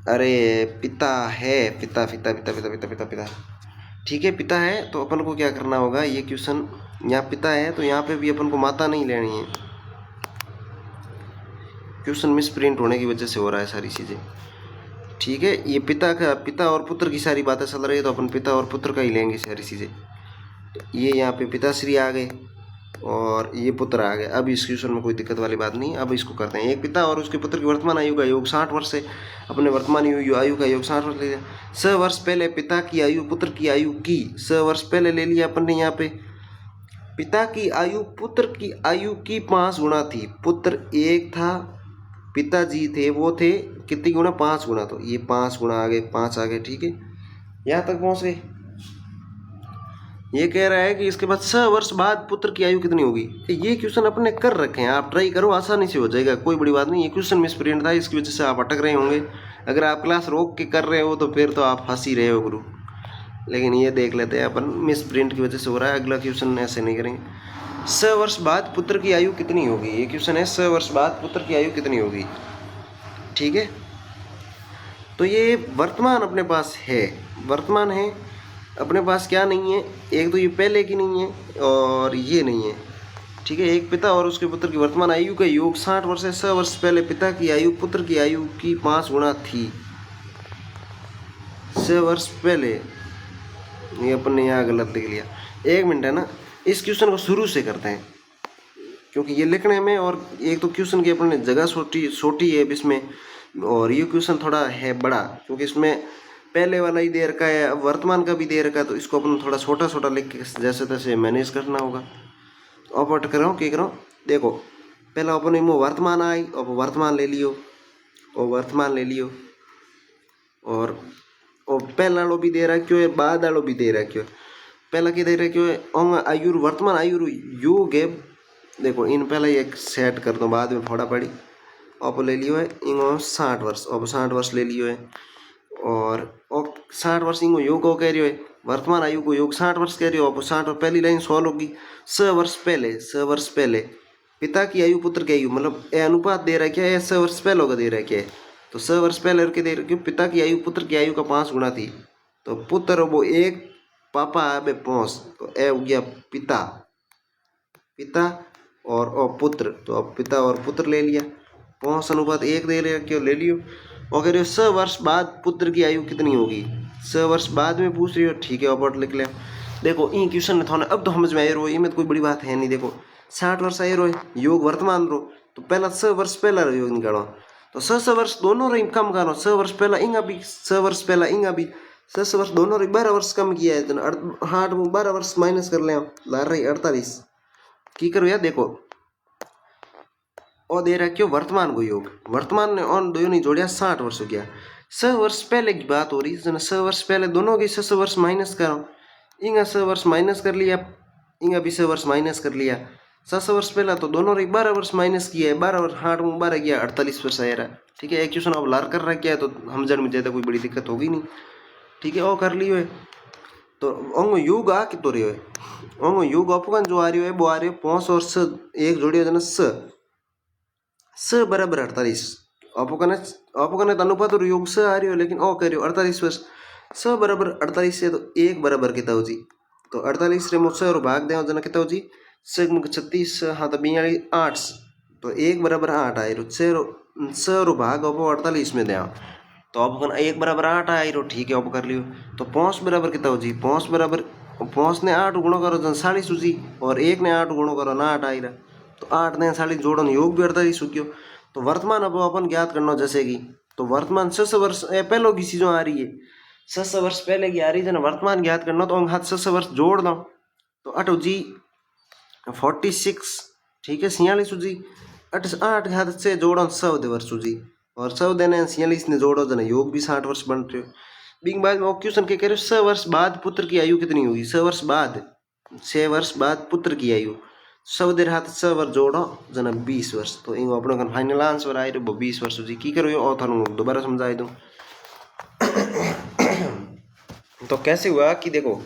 अरे पिता है, पिता पिता पिता पिता पिता पिता पिता ठीक है, पिता है। तो अपन को क्या करना होगा, ये क्वेश्चन यहाँ पिता है तो यहाँ पे भी अपन को माता नहीं लेनी है। क्वेश्चन मिसप्रिंट होने की वजह से हो रहा है सारी चीज़ें। ठीक है, ये पिता और पुत्र की सारी बातें चल रही है, तो अपन पिता और पुत्र का ही लेंगे सारी चीज़ें। तो ये यहाँ पे पिताश्री आ गए और ये पुत्र आ गए। अब इस क्वेश्चन में कोई दिक्कत वाली बात नहीं। अब इसको करते हैं। एक पिता और उसके पुत्र की वर्तमान आयु का योग 60 वर्ष है। अपने वर्तमान आयु का योग 60 वर्ष ले लिया। 6 वर्ष पहले पिता की आयु पुत्र की आयु की 6 वर्ष पहले ले लिया अपन ने। यहाँ पे पिता की आयु पुत्र की आयु की 5 गुना थी। पुत्र 1 था पिताजी थे वो थे कितनी गुना, 5 गुना, तो ये 5 गुना आ गए, 5 आ गए, ठीक है, यहाँ तक पहुँच गए। ये कह रहा है कि इसके बाद 6 वर्ष बाद पुत्र की आयु कितनी होगी। ये क्वेश्चन अपने कर रखे हैं, आप ट्राई करो, आसानी से हो जाएगा, कोई बड़ी बात नहीं। ये क्वेश्चन मिस प्रिंट था, इसकी वजह से आप अटक रहे होंगे। अगर आप क्लास रोक के कर रहे हो तो फिर तो आप फंस ही रहे हो गुरु। लेकिन ये देख लेते हैं अपन, मिस प्रिंट की वजह से हो रहा है, अगला क्वेश्चन ऐसे नहीं करेंगे। 6 वर्ष बाद पुत्र की आयु कितनी होगी, ये क्वेश्चन है, 6 वर्ष बाद पुत्र की आयु कितनी होगी, ठीक है। तो ये वर्तमान अपने पास है, वर्तमान है अपने पास, क्या नहीं है, एक तो ये पहले की नहीं है और ये नहीं है, ठीक है। एक पिता और उसके पुत्र की वर्तमान आयु का योग 60 वर्ष है। 6 वर्ष पहले पिता की आयु पुत्र की आयु की 5 गुना थी। 6 वर्ष पहले, ये अपन ने यहाँ गलत लिख लिया, 1 मिनट है ना, इस क्वेश्चन को शुरू से करते हैं क्योंकि ये लिखने में, और एक तो क्वेश्चन की अपन ने जगह छोटी है इसमें, और ये क्वेश्चन थोड़ा है बड़ा क्योंकि इसमें पहले वाला ही दे रखा है, अब वर्तमान का भी दे रखा है, तो इसको अपन थोड़ा छोटा छोटा लिख के जैसे तैसे मैनेज करना होगा। तो अब अट करो क्या करो, देखो पहला अपन में वर्तमान आई, अब वर्तमान ले लियो, और वर्तमान ले लियो, और पहला वालों भी दे रहा क्यों है, बाद वालों भी दे रहा क्यों है, पहला क्या दे रहा क्यों है, आयु वर्तमान आयु योग है। देखो इन पहले एक सेट कर दो, बाद में थोड़ा पड़ी। अब ले लियो है इंगो 60 वर्ष, अब 60 वर्ष ले लियो है, और 60 वर्ष इंगो योग को कह रही है, वर्तमान आयु को योग 60 वर्ष कह रही हो। अब 60 और पहली लाइन सॉल्व होगी। 6 वर्ष पहले, 6 वर्ष पहले पिता की आयु पुत्र की आयु, मतलब ए अनुपात दे रहा है क्या है, 6 वर्ष पहले होगा दे रहा है क्या है, तो 6 वर्ष पहले के दे रहा है, पिता की आयु पुत्र की आयु का 5 गुना थी, तो पुत्र वो 1, पापा है 5, तो ए हो गया पिता, पिता और पुत्र, तो अब पिता और पुत्र ले लिया, 5 अनुपात 1 दे रहा क्यों, ले लियो। और कह रहे हो 6 वर्ष बाद पुत्र की आयु कितनी होगी, 6 वर्ष बाद में पूछ रही हो, ठीक है, अब लिख ले। देखो इन क्वेश्चन में थोड़ा अब तो समझ में आए रो, इनमें तो कोई बड़ी बात है नहीं। देखो 60 वर्ष आए रो, योग वर्तमान रो, तो पहला 6 वर्ष पहला योग निकालो, तो 6 वर्ष दोनों रो कम करो, 6 वर्ष पहला इंगा भी, 6 वर्ष पहला इंगा भी, 6 वर्ष दोनों रो 12 वर्ष कम किया है, तो 12 वर्ष माइनस कर ले, ला रही 48 की करो यार। देखो और दे रहा क्यों, वर्तमान को योग, वर्तमान ने और दोनों नहीं जोड़िया 60 वर्ष हो गया। 6 वर्ष पहले की बात हो रही है, 6 वर्ष पहले दोनों की 6 वर्ष माइनस करो, इंगा 6 वर्ष माइनस कर लिया, इंगा भी 6 वर्ष माइनस कर लिया, 6 वर्ष पहला तो दोनों रे 12 वर्ष माइनस किया है, 12 वर्ष 8 में 12 गया 48 वर्ष आया रहा, ठीक है। एक क्वेश्चन अब लार कर रहा क्या है, तो हम जन में ज़्यादा कोई बड़ी दिक्कत होगी नहीं, ठीक है, और कर लियो है। तो अंग योग आ कितो रही है, अंग योग अपन जो आ रही है वो आ रही है 5 और 6 एक जोड़ियो जना 6 बराबर 48, अपने अनुपात और योग 6 आ रही हो, लेकिन ओ कह रही हो 48 वर्ष, 6 बराबर 48 से तो 1 बराबर कितना हो जी, तो 48 रे 6 और भाग दे जना कितना हो जी, 36, हाँ तो 42 8, तो 1 बराबर 8 आए रो, 6 और भाग अब 48 में दे, तो अब 1 बराबर 8 आए रो, ठीक है, अब कर लियो। तो 5 बराबर कितना हो जी, 5 बराबर 5 ने 8 गुणो करो जन 40 हो जी, और 1 ने 8 गुणो करो ना 8 आई रहा, तो 8 ने 40 जोड़न योग भी 48 हो गयो। तो वर्तमान अब अपन ज्ञात करना जैसे कि, तो वर्तमान 6 वर्ष पहले की चीजों आ रही है, 6 वर्ष पहले की आ रही है ना, वर्तमान ज्ञात करना, तो हाथ 6 वर्ष जोड़ दो, तो 8 हो जी 46, ठीक है, 46 हो जी, 8 हाथ से जोड़ो 100 वर्ष हो जी, और 100 देने 46 ने जोड़ो जना योग भी 60 वर्ष बन रहे हो। बिग बाद में क्वेश्चन के कह रहे हो 6 वर्ष बाद पुत्र की आयु कितनी होगी, 6 वर्ष बाद, 6 वर्ष बाद पुत्र की आयु, 100 देर हाथ 6 वर्ष जोड़ो जना 20 वर्ष, तो इन अपने का फाइनल आंसर आए वो 20 वर्ष हो जी। की करो और थानू दोबारा समझाई दूँ। तो कैसे हुआ कि देखो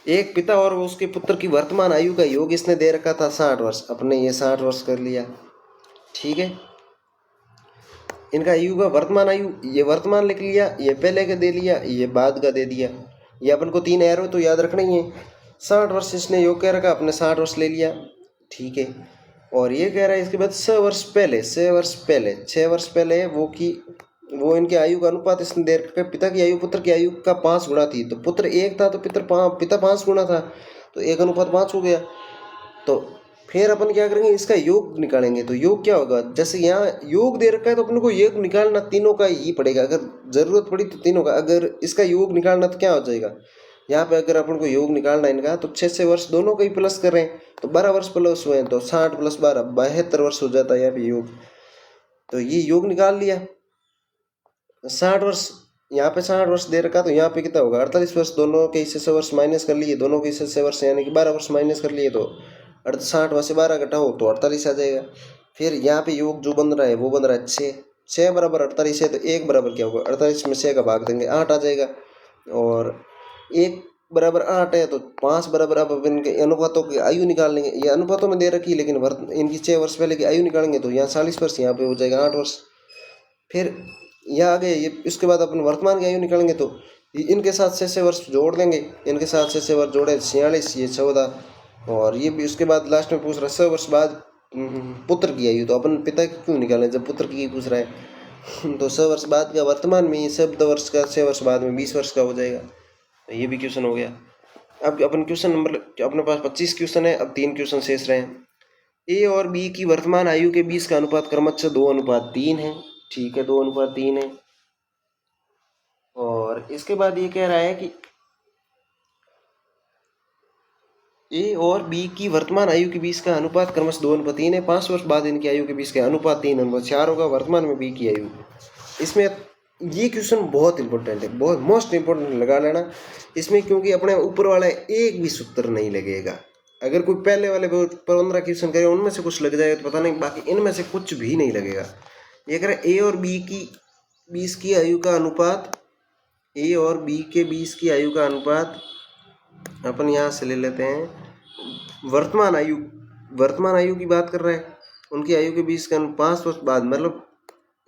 एक पिता और उसके पुत्र की वर्तमान आयु का योग इसने दे रखा था 60 वर्ष, अपने ये 60 वर्ष कर लिया, ठीक है। इनका आयु का वर्तमान आयु, ये वर्तमान लिख लिया, ये पहले का दे लिया, ये बाद का दे दिया, ये अपन को 3 एरो तो याद रखना ही है। 60 वर्ष इसने योग कह रखा, अपने 60 वर्ष ले लिया, ठीक है। और ये कह रहा है इसके बाद 6 वर्ष पहले, 6 वर्ष पहले, 6 वर्ष पहले वो इनके आयु का अनुपात इसने दे रखा, पिता की आयु पुत्र की आयु का 5 गुना थी, तो पुत्र 1 था तो पिता 5 गुना था, तो 1 अनुपात 5 हो गया। तो फिर अपन क्या करेंगे, इसका योग निकालेंगे, तो योग क्या होगा, जैसे यहाँ योग दे रखा है तो अपन को योग निकालना तीनों का ही पड़ेगा, अगर जरूरत पड़ी तो तीनों का, अगर इसका योग निकालना तो क्या हो जाएगा, यहाँ पे अगर अपन को योग निकालना इनका, तो 6 वर्ष दोनों का ही प्लस करें, तो 12 वर्ष प्लस हुए हैं, तो 60 + 12 72 वर्ष हो जाता है यहाँ पे योग। तो ये योग निकाल लिया। 60 वर्ष, यहाँ पे 60 वर्ष दे रखा, तो यहाँ पे कितना होगा 48 वर्ष। दोनों के हिस्से से वर्ष माइनस कर लिए, दोनों के हिस्से से वर्ष यानी कि 12 वर्ष माइनस कर लिए, तो 60 में से 12 घटाओ तो 48 आ जाएगा। फिर यहाँ पे योग जो बन रहा है वो बन रहा है 6, 6 बराबर 48 है, तो 1 बराबर क्या होगा 48 में 6 का भाग देंगे 8 आ जाएगा। और 1 बराबर 8 है, तो 5 बराबर, अब इनके अनुपातों की आयु निकाल लेंगे। ये अनुपातों में दे रखी है, लेकिन इनकी 6 वर्ष पहले की आयु निकालेंगे तो यहाँ 40 वर्ष, यहाँ पे हो जाएगा 8 वर्ष। फिर यहाँ आ गए ये, इसके बाद अपन वर्तमान की आयु निकालेंगे, तो इनके साथ 6 वर्ष जोड़ देंगे, इनके साथ 6 वर्ष जोड़े 46, ये 14, और ये भी उसके बाद लास्ट में पूछ रहा है 100 वर्ष बाद पुत्र की आयु, तो अपन पिता की क्यों निकालें जब पुत्र की पूछ रहा है। तो 100 वर्ष बाद का वर्तमान में, 7 वर्ष का 6 वर्ष बाद में 20 वर्ष का हो जाएगा। तो ये भी क्वेश्चन हो गया। अब अपन क्वेश्चन नंबर, अपने पास 25 क्वेश्चन है, अब 3 क्वेश्चन शेष रहे हैं। ए और बी की वर्तमान आयु के 20 का अनुपात क्रमशः 2:3 है। ठीक है, 2:3 है। और इसके बाद ये कह रहा है कि ए और बी की वर्तमान आयु के 20 का अनुपात क्रमशः 2:3 है। 5 वर्ष बाद इनकी आयु के 20 का अनुपात 3:4 होगा। वर्तमान में बी की आयु, इसमें ये क्वेश्चन बहुत इंपॉर्टेंट है, बहुत मोस्ट इंपॉर्टेंट लगा लेना इसमें, क्योंकि अपने ऊपर वाला एक भी सूत्र नहीं लगेगा। अगर कोई पहले वाले 15 क्वेश्चन करे उनमें से कुछ लग जाएगा तो पता नहीं, बाकी इनमें से कुछ भी नहीं लगेगा। ये कह रहा है ए और बी की 20 की आयु का अनुपात, ए और बी के 20 की आयु का अनुपात अपन यहाँ से ले लेते हैं। वर्तमान आयु की बात कर रहा है, उनकी आयु के 20 का 5 वर्ष बाद, मतलब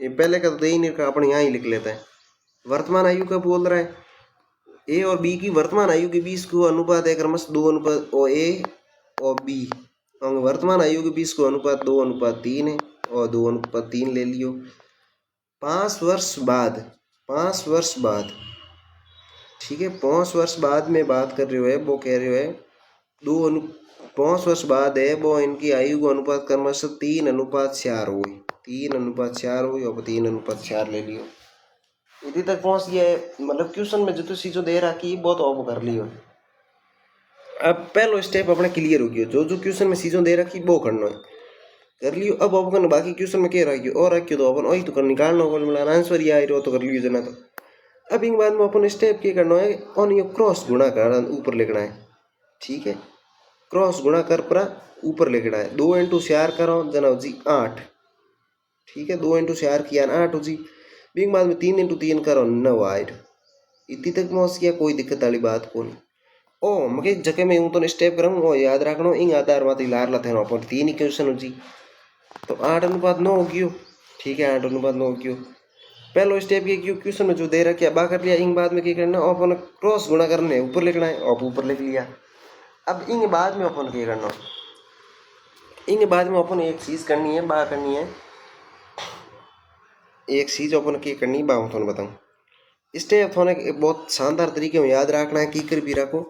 ये पहले का तो दे ही नहीं रखा, अपन यहाँ ही लिख लेते हैं। वर्तमान आयु का बोल रहा है, ए और बी की वर्तमान आयु के 20 को अनुपात है क्रमशः 2 और ए और बी, और वर्तमान आयु के 20 को अनुपात 2:3 है, और 2:3 ले लियो। 5 वर्ष बाद, 5 वर्ष बाद, ठीक है, 5 वर्ष बाद में बात कर रहे हो है, वो कह रहे हो है 5 वर्ष बाद है वो इनकी आयु को अनुपात क्रमशः 3:4 हुई, 3:4 हुई, और 3:4 ले लियो। इतनी तक पहुंच गया है, मतलब क्वेश्चन में जो चीज़ों दे रहा कि बहुत ऑफ कर लियो। अब पहलो स्टेप अपने क्लियर हो गया, जो क्वेश्चन में चीज़ों दे रखी वो करना है, कर लियो। अब अपन बाकी क्वेश्चन में क्या रखियो और रखियो, तो अपन वही तो कर निकालना होगा, मिला आंसर ये आ रहा हो तो कर लियो जना। तो अब इन बाद में अपन स्टेप क्या करना है, और ये क्रॉस गुणा कर ऊपर लिखना है। ठीक है, क्रॉस गुणा कर पर ऊपर लिखना है। 2 × 4 करो जना हो जी 8। ठीक है, 2 × 4 किया 8 हो जी। बिंग बाद में 3 × 3 करो 9 आठ। इतनी तक पहुँच गया, कोई दिक्कत वाली बात को नहीं। ओ मगे जगह में हूँ तो स्टेप करूँ वो याद रखना, इन आधार मत लार लाते हैं अपन 3 ही क्वेश्चन हो जी। तो 8:9 हो गयो। ठीक है, 8:9 हो गयो। पहलो स्टेप के क्वेश्चन में जो दे रखा बा कर लिया। इन बाद में क्या करना, अपन क्रॉस गुणा करने ऊपर लिखना है, और ऊपर लिख लिया। अब इन बाद में अपन क्या करना, इन बाद में अपन एक चीज़ करनी है, बा करनी है एक चीज़ अपन क्या करनी बा मैं थोड़ा बताऊँ। स्टेप थोड़े बहुत शानदार तरीके में याद रखना है, की कर भी रखो।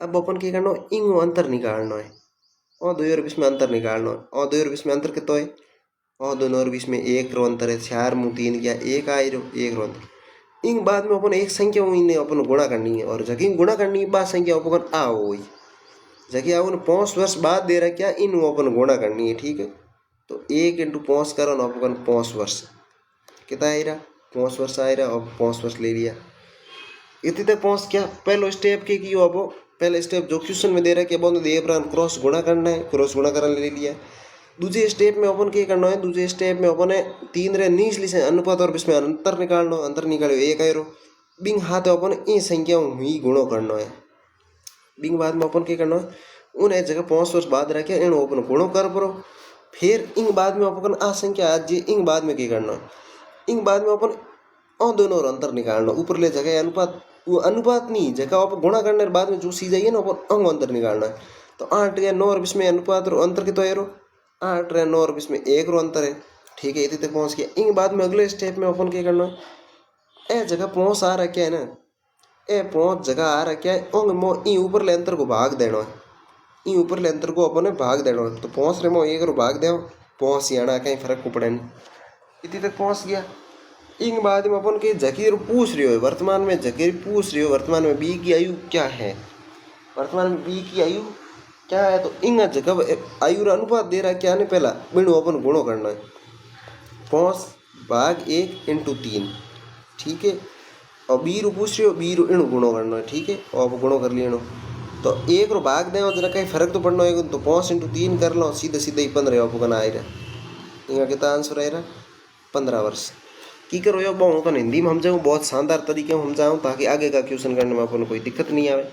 अब अपन क्या करना, इन अंतर निकालना है, और 2 और 20 में अंतर निकालना है। और 2 और 20 में अंतर कितना है, और दोनों और 20 में 1 रो अंतर है। 4 मुँह 3 गया 1 आई रो 1 रो अंतर। इन बाद में अपन एक संख्या इन्हें अपन गुणा करनी है, और जगह गुणा करनी है बात संख्या अपन आ हो जगह अपन 5 वर्ष बाद दे रहा क्या, इन अपन गुणा करनी है। ठीक है, तो 1 × 5 करो ना अपन 5 वर्ष कितना आ रहा, 5 वर्ष आ रहा, और 5 वर्ष ले लिया। इतनी तक पहुँच गया। पहलो स्टेप के कियो, अब पहले स्टेप जो क्वेश्चन में दे रहा है कि अपन दे क्रॉस गुणा करना है, क्रॉस गुणा करने ले लिया। दूसरे स्टेप में अपन क्या करना है, दूसरे स्टेप में अपन 3 रे नीचली से अनुपात और इसमें अंतर निकालना, अंतर निकालो 1 आयो। बिंग हाथ अपन ये संख्या ही गुणो करना है। बिंग बाद में अपन क्या करना है, उन एक जगह 5 वर्ष बाद रखे इन अपन गुणो कर परो। फिर इन बाद में अपन आ संख्या आज जी, इन बाद में क्या करना है, इन बाद में अपन और दोनों और अंतर निकालना, ऊपर ले जगह अनुपात, वो अनुपात नहीं जगह आप गुणा करने के बाद में जो सी जाइए ना अपन अंतर निकालना है। तो 8 या 9 और 20 में अनुपात और अंतर कितना है, 8 या 9 और 20 में 1 रो अंतर है। ठीक है, इतने तक पहुँच गया। इन बाद में अगले स्टेप में अपन क्या करना है, ए जगह पहुँच आ रहा क्या है ना, ए पहुँच जगह आ रहा क्या है, मो ई ऊपर ले अंतर को भाग देना है। ई ऊपर ले अंतर को अपन भाग देना है, तो पहुँच रहे मो 1 रो भाग दे, पहुँच आना कहीं फर्क को पड़े नहीं। इतनी तक पहुँच गया। इन बाद में अपन के जकीर पूछ रही हो, वर्तमान में जकीर पूछ रही हो वर्तमान में बी की आयु क्या है, वर्तमान में बी की आयु क्या है। तो इन जगह आयु अनुपात दे रहा है क्या नहीं, पहला बिनु अपन गुणो करना है। 5 भाग 1 इंटू 3, ठीक है। और बीरू पूछ रही हो, बीरू इणु गुणो करना है, ठीक है। और अब गुणो कर लिया इणु, तो एक रो भाग दें और जरा कहीं फर्क तो पड़ना है, तो 5 इंटू 3 कर लो, सीधे सीधे ही 15 आपको आ रहा। यहाँ कितना आंसर आएगा 15 वर्ष। की करो यो बहुत तो हिंदी में हम जाऊँ, बहुत शानदार तरीके में हम जाऊँ, ताकि आगे का क्वेश्चन करने में अपन कोई दिक्कत नहीं आवे।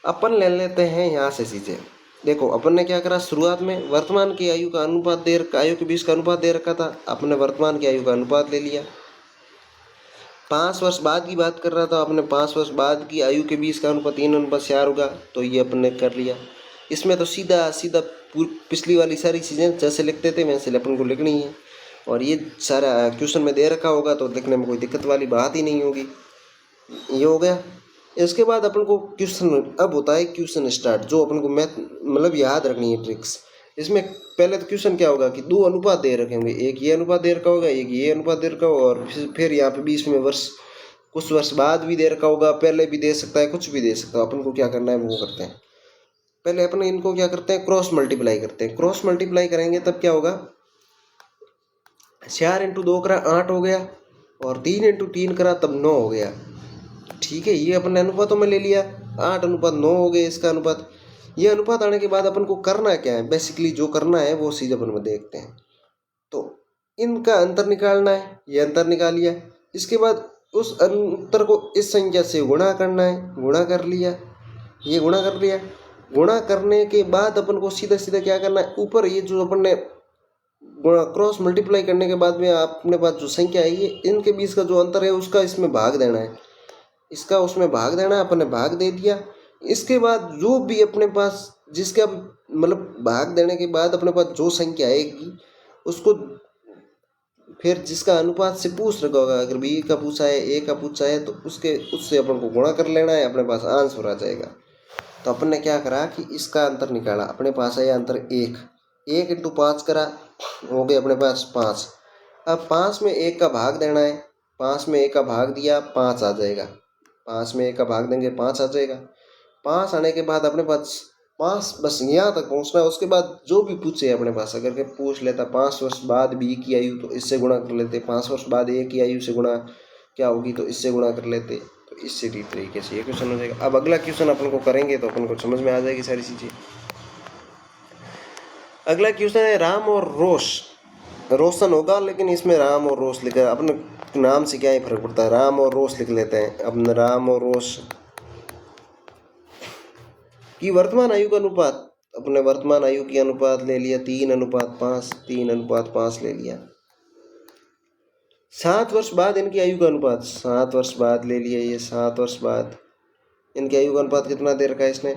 अपन ले लेते हैं यहाँ से चीज़ें। देखो अपन ने क्या करा, शुरुआत में वर्तमान की आयु का अनुपात दे रखा, आयु के बीच का अनुपात दे रखा था, अपने वर्तमान की आयु का अनुपात ले लिया। 5 वर्ष बाद की बात कर रहा था, आपने 5 वर्ष बाद की आयु के बीच का अनुपात 3:4 होगा, तो ये अपने कर लिया। इसमें तो सीधा सीधा पिछली वाली सारी चीज़ें जैसे लिखते थे वैसे अपन को लिखनी है, और ये सारा क्वेश्चन में दे रखा होगा तो लिखने में कोई दिक्कत वाली बात ही नहीं होगी। ये हो गया। इसके बाद अपन को क्वेश्चन अब होता है क्वेश्चन स्टार्ट, जो अपन को मैथ मतलब याद रखनी है ट्रिक्स। इसमें पहले तो क्वेश्चन क्या होगा कि 2 अनुपात दे रखे होंगे, एक ये अनुपात दे रखा होगा, एक ये अनुपात दे रखा होगा, और फिर यहाँ पे बीच में वर्ष, कुछ वर्ष बाद भी दे रखा होगा, पहले भी दे सकता है, कुछ भी दे सकता है। अपन को क्या करना है वो करते हैं। पहले अपन इनको क्या करते हैं, क्रॉस मल्टीप्लाई करते हैं। क्रॉस मल्टीप्लाई करेंगे तब क्या होगा, 4 इंटू 2 करा 8 हो गया, और 3 इंटू 3 करा तब 9 हो गया, ठीक है। ये अपन ने अनुपातों में ले लिया, 8:9 हो गए इसका अनुपात। ये अनुपात आने के बाद अपन को करना क्या है, बेसिकली जो करना है वो चीज़ अपन में देखते हैं। तो इनका अंतर निकालना है, ये अंतर निकाल लिया। इसके बाद उस अंतर को इस संख्या से गुणा करना है, गुणा कर लिया, ये गुणा कर लिया। गुणा करने के बाद अपन को सीधा सीधा क्या करना है, ऊपर ये जो अपन ने क्रॉस मल्टीप्लाई करने के बाद में अपने पास जो संख्या है, ये इनके बीच का जो अंतर है उसका इसमें भाग देना है, इसका उसमें भाग देना है। अपने भाग दे दिया। इसके बाद जो भी अपने पास जिसका मतलब भाग देने के बाद अपने पास जो संख्या आएगी उसको फिर जिसका अनुपात से पूछ रखा होगा, अगर बी का पूछा है, ए का पूछा है, तो उससे अपन को गुणा कर लेना है, अपने पास आंसर आ जाएगा। तो अपन ने क्या करा कि इसका अंतर निकाला, अपने पास आया अंतर 1 इंटू 5 करा, हो गया अपने पास 5। अब 5 में 1 का भाग देना है, 5 में 1 का भाग दिया 5 आ जाएगा, 5 में 1 का भाग देंगे 5 आ जाएगा। 5 आने के बाद अपने पास 5 बस यहाँ तक पहुँचना है। उसके बाद जो भी पूछे अपने पास, अगर के पूछ लेता 5 वर्ष बाद बी की आयु, तो इससे गुणा कर लेते। 5 वर्ष बाद ए की आयु से गुणा क्या होगी, तो इससे गुणा कर लेते। तो इससे तरीके से ये क्वेश्चन हो जाएगा। अब अगला क्वेश्चन अपन को करेंगे तो अपन को समझ में आ जाएगी सारी चीज़ें। अगला क्वेश्चन है राम और रोशन होगा, लेकिन इसमें राम और रोश लिखा है। अपने नाम से क्या ही फर्क पड़ता है, राम और रोश लिख लेते हैं। अपने राम और रोश की वर्तमान आयु का अनुपात, अपने वर्तमान आयु की अनुपात ले लिया 3:5, 3:5 ले लिया। 7 वर्ष बाद इनकी आयु का अनुपात, 7 वर्ष बाद ले लिया। ये 7 वर्ष बाद इनकी आयु का अनुपात कितना दे रखा है इसने,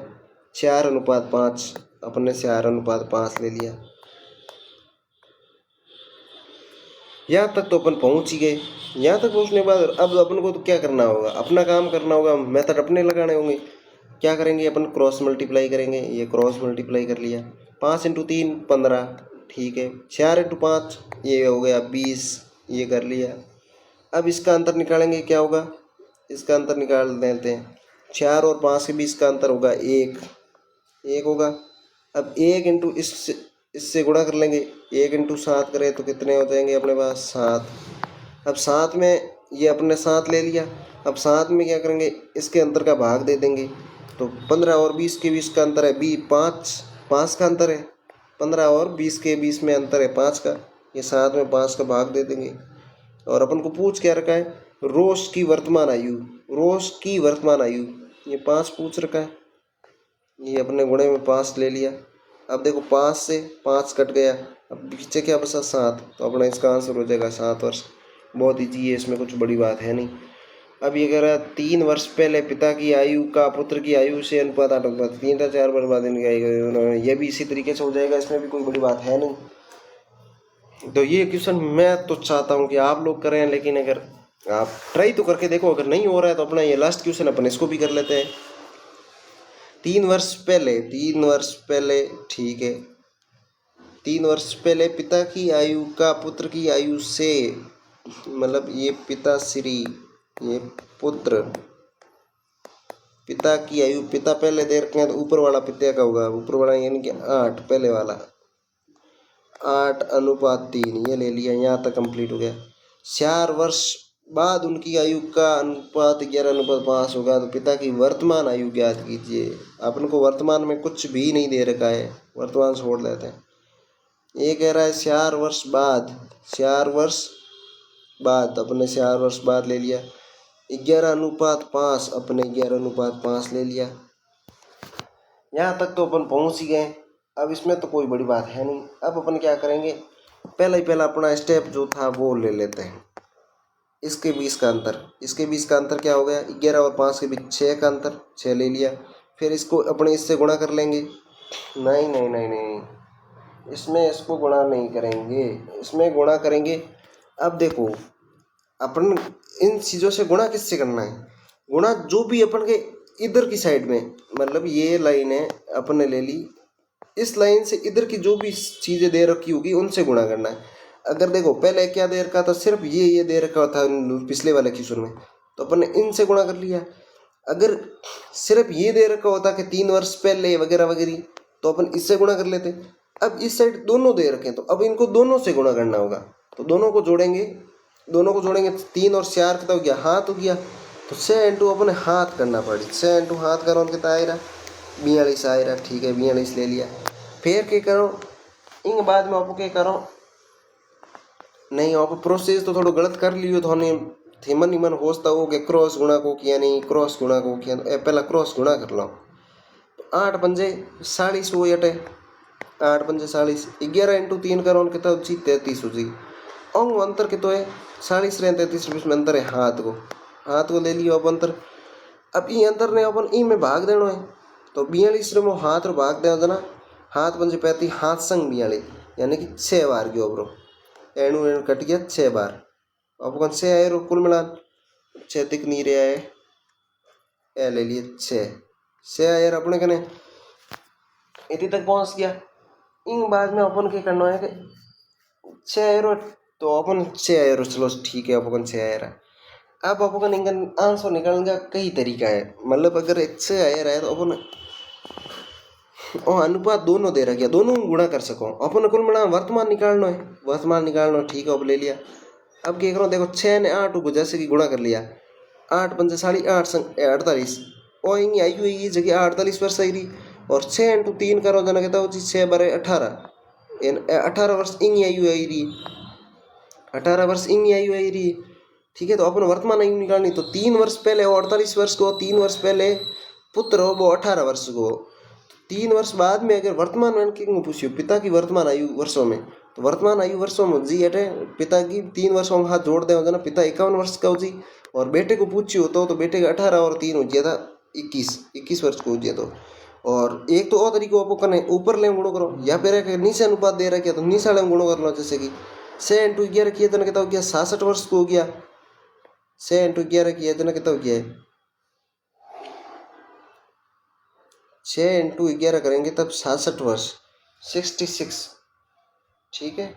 4:5, अपने 4:5 ले लिया। यहाँ तक तो अपन पहुँच ही गए। यहाँ तक पहुँचने के बाद अब अपन को तो क्या करना होगा, अपना काम करना होगा, मेथड अपने लगाने होंगे। क्या करेंगे अपन, क्रॉस मल्टीप्लाई करेंगे। ये क्रॉस मल्टीप्लाई कर लिया, 5 इंटू 3 15, ठीक है। 4 इंटू 5 ये हो गया 20, ये कर लिया। अब इसका अंतर निकालेंगे, क्या होगा, इसका अंतर निकाल देते हैं। 4 और 5 के बीच का अंतर होगा 1 होगा। अब 1 इंटू इससे गुणा कर लेंगे, 1 इंटू 7 करें तो कितने हो जाएंगे अपने पास 7। अब 7 में ये अपने 7 ले लिया। अब 7 में क्या करेंगे, इसके अंतर का भाग दे देंगे। तो 15 और 20 के बीच का अंतर है 5 का अंतर है। 15 और 20 के बीच में अंतर है 5 का। ये 7 में 5 का भाग दे देंगे। और अपन को पूछ क्या रखा है, रोश की वर्तमान आयु, ये 5 पूछ रखा है। ये अपने गुणे में 5 ले लिया। अब देखो 5 से 5 कट गया, अब पीछे क्या बचा 7, तो अपना इसका आंसर हो जाएगा 7 वर्ष। बहुत ईजी है, इसमें कुछ बड़ी बात है नहीं। अब ये कह रहा है 3 वर्ष पहले पिता की आयु का पुत्र की आयु से अनुपात 8:5, 3 था 4 वर्ष बाद इनकी आयु, ये भी इसी तरीके से हो जाएगा, इसमें भी कोई बड़ी बात है नहीं। तो ये क्वेश्चन मैं तो चाहता हूँ कि आप लोग करें, लेकिन अगर आप ट्राई तो करके देखो, अगर नहीं हो रहा है तो अपना ये लास्ट क्वेश्चन अपन इसको भी कर लेते हैं। 3 वर्ष पहले, ठीक है, 3 वर्ष पहले पिता की आयु का पुत्र की आयु से, मतलब ये पिताश्री, ये पुत्र, पिता की आयु, पिता पहले दे रखे हैं तो ऊपर वाला पिता का होगा, ऊपर वाला यानी कि 8 पहले वाला, 8:3 ये ले लिया, यहाँ तक कंप्लीट हो गया। 4 वर्ष बाद उनकी आयु का अनुपात 11:5 होगा। तो पिता की वर्तमान आयु ज्ञात कीजिए। अपन को वर्तमान में कुछ भी नहीं दे रखा है, वर्तमान छोड़ लेते हैं। ये कह रहा है 4 वर्ष बाद, 4 वर्ष बाद, अपने 4 वर्ष बाद ले लिया। 11:5 अपने 11:5 ले लिया। यहाँ तक तो अपन पहुँच ही गए। अब इसमें तो कोई बड़ी बात है नहीं। अब अपन क्या करेंगे, पहला अपना स्टेप जो था वो ले लेते हैं। इसके बीच का अंतर क्या हो गया, 11 और 5 के बीच 6 का अंतर, 6 ले लिया। फिर इसको अपने इससे गुणा कर लेंगे। नहीं नहीं नहीं नहीं, इसमें इसको गुणा नहीं करेंगे, इसमें गुणा करेंगे। अब देखो, अपन इन चीज़ों से गुणा किससे करना है, गुणा जो भी अपन के इधर की साइड में, मतलब ये लाइन है अपन ने ले ली, इस लाइन से इधर की जो भी चीज़ें दे रखी होगी उनसे गुणा करना है। अगर देखो पहले क्या दे रखा था, सिर्फ ये दे रखा था पिछले वाले क्वेश्चन में, तो अपन ने इनसे गुणा कर लिया। अगर सिर्फ ये दे रखा होता कि 3 वर्ष पहले वगैरह वगैरह, तो अपन इससे गुणा कर लेते। अब इस साइड दोनों दे रखे हैं, तो अब इनको दोनों से गुणा करना होगा। तो दोनों को जोड़ेंगे 3 और 4 कितना हो गया, हाथ हो गया। तो 6 इंटू अपने हाथ करना पड़ी, 6 इंटू हाथ करो कितना आएगा, 42 आएगा। ठीक है, 42 ले लिया। फिर क्या करो, इन बाद में आपको क्या करो, नहीं आप प्रोसेस तो थोड़ा गलत कर लियो, थोने थीमन निमन होता हो कि क्रॉस गुणा को किया नहीं, क्रॉस गुणा को किया, तो पहला क्रॉस गुणा कर लो। तो 8 पंजे 40 हो अटे, 8 पंजे 40, 11 इंटू 3 करो कितना हो जी, 33 हो जी। अंग अंतर कितना है, 40 रहे 33 के बीच में अंतर है, हाथ को ले लियो अब अंतर। अब ये अंतर ने अपन ई में भाग देना है, तो 42 रे हाथ रो भाग दे ना, हाथ पंजे 35, हाथ संग 42, यानी कि 6 बार गयो ब्रो, एणु एणु कट गया 6 बार। अपन 6 आए रो कुल मिलान, 6 तिक नहीं रहा है, ए ले लिए 6 आए अपने कने इतनी तक पहुंच गया। इन बाद में अपन क्या करना है कि 6 आए रो, तो अपन 6 आए रो, चलो ठीक है, अपन 6 आए रहा। अब अपन इनका आंसर निकालने का कई तरीका है, मतलब अगर 6 आए रहा है तो अपन और अनुपात दोनों दे रखा, दोनों गुणा कर सको। अपन कुल मिला वर्तमान निकालना है, ठीक है, अब ले लिया। अब क्या करो, देखो 6 ने 8 को जैसे कि गुणा कर लिया, 8 पंजे 40, 8 संग 48, और इन आई हुई जगह 48 वर्ष आई रही। और 6 इंटू 3 करो जना कहता हो 6 बारह 18, 18 वर्ष इन आयु आई रही, 18 वर्ष इन आयु आई रही। ठीक है, तो अपन वर्तमान आयु निकालनी, तो 3 वर्ष पहले वो 48 वर्ष को, 3 वर्ष पहले पुत्र हो वो 18 वर्ष को, 3 वर्ष बाद में अगर वर्तमान में पूछियो पिता की वर्तमान आयु वर्षों में, तो वर्तमान आयु वर्षों में जी अटे पिता की 3 वर्षों में हाथ जोड़ दे ना, पिता 51 वर्ष का हो जी। और बेटे को पूछियो तो बेटे का 18 और 3 हो गया था 21 वर्ष को हो गया। तो और एक तो और तरीको आपको करने, ऊपर ले गुणो करो, या फिर नीचे अनुपात दे रखा तो नीचे वाले गुणो कर लो। जैसे कि 6 इंटू 11 किया तो कितना हो गया, 66 वर्ष को हो गया। 6 इंटू 11 किया तो कितना हो गया है, 6 इंटू 11 करेंगे तब 66 वर्ष, 66। ठीक है,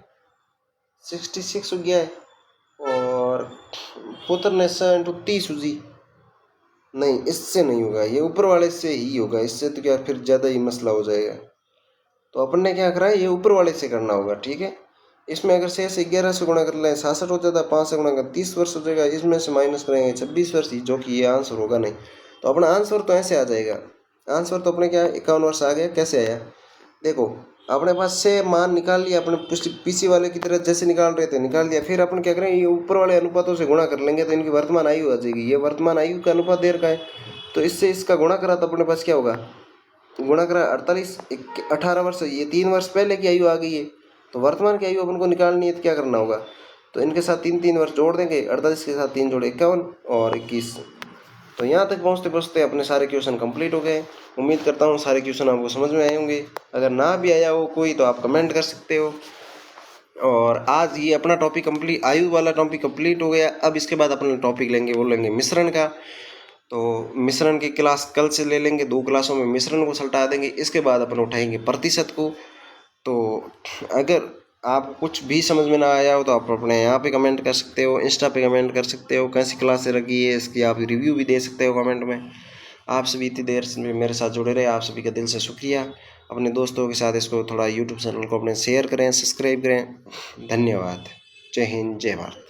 66 हो गया है। और पुत्र ने 6 इंटू 30 हो जी, नहीं इससे नहीं होगा, ये ऊपर वाले से ही होगा, इससे तो क्या फिर ज़्यादा ही मसला हो जाएगा। तो अपन ने क्या करा है, ये ऊपर वाले से करना होगा। ठीक है, इसमें अगर 6 से 11 से गुणा कर लें 66 हो जाता है, 5 से गुणा कर 30 वर्ष हो जाएगा, इसमें से माइनस करेंगे 26 वर्ष, जो कि ये आंसर होगा नहीं। तो अपना आंसर तो ऐसे आ जाएगा, आंसर तो अपने क्या 51 वर्ष आ गया। कैसे आया, देखो अपने पास से मान निकाल लिया, अपने पीछे वाले की तरह जैसे निकाल रहे थे निकाल दिया। फिर अपन क्या करें, ये ऊपर वाले अनुपातों से गुणा कर लेंगे तो इनकी वर्तमान आयु आ जाएगी। ये वर्तमान आयु का अनुपात दे रखा है, तो इससे इसका गुणा करा तो अपने पास क्या होगा, गुणा करा 48, 18 वर्ष, ये 3 वर्ष पहले की आयु आ गई है। तो वर्तमान की आयु अपन को निकालनी है, तो क्या करना होगा, तो इनके साथ 3 वर्ष जोड़ देंगे, 48 के साथ 3 जोड़े 51 और 21। तो यहाँ तक पहुँचते पहुँचते अपने सारे क्वेश्चन कंप्लीट हो गए। उम्मीद करता हूँ सारे क्वेश्चन आपको समझ में आए होंगे। अगर ना भी आया हो कोई तो आप कमेंट कर सकते हो। और आज ये अपना टॉपिक कंप्लीट, आयु वाला टॉपिक कंप्लीट हो गया। अब इसके बाद अपना टॉपिक लेंगे, वो लेंगे मिश्रण का। तो मिश्रण की क्लास कल से ले लेंगे, 2 क्लासों में मिश्रण को सल्टा देंगे। इसके बाद अपन उठाएंगे प्रतिशत को। तो अगर आप कुछ भी समझ में ना आया हो तो आप अपने यहाँ पे कमेंट कर सकते हो, इंस्टा पे कमेंट कर सकते हो, कैसी क्लास लगी है इसकी आप रिव्यू भी दे सकते हो कमेंट में। आप सभी इतनी देर से मेरे साथ जुड़े रहे, आप सभी का दिल से शुक्रिया। अपने दोस्तों के साथ इसको थोड़ा यूट्यूब चैनल को अपने शेयर करें, सब्सक्राइब करें। धन्यवाद। जय हिंद, जय भारत।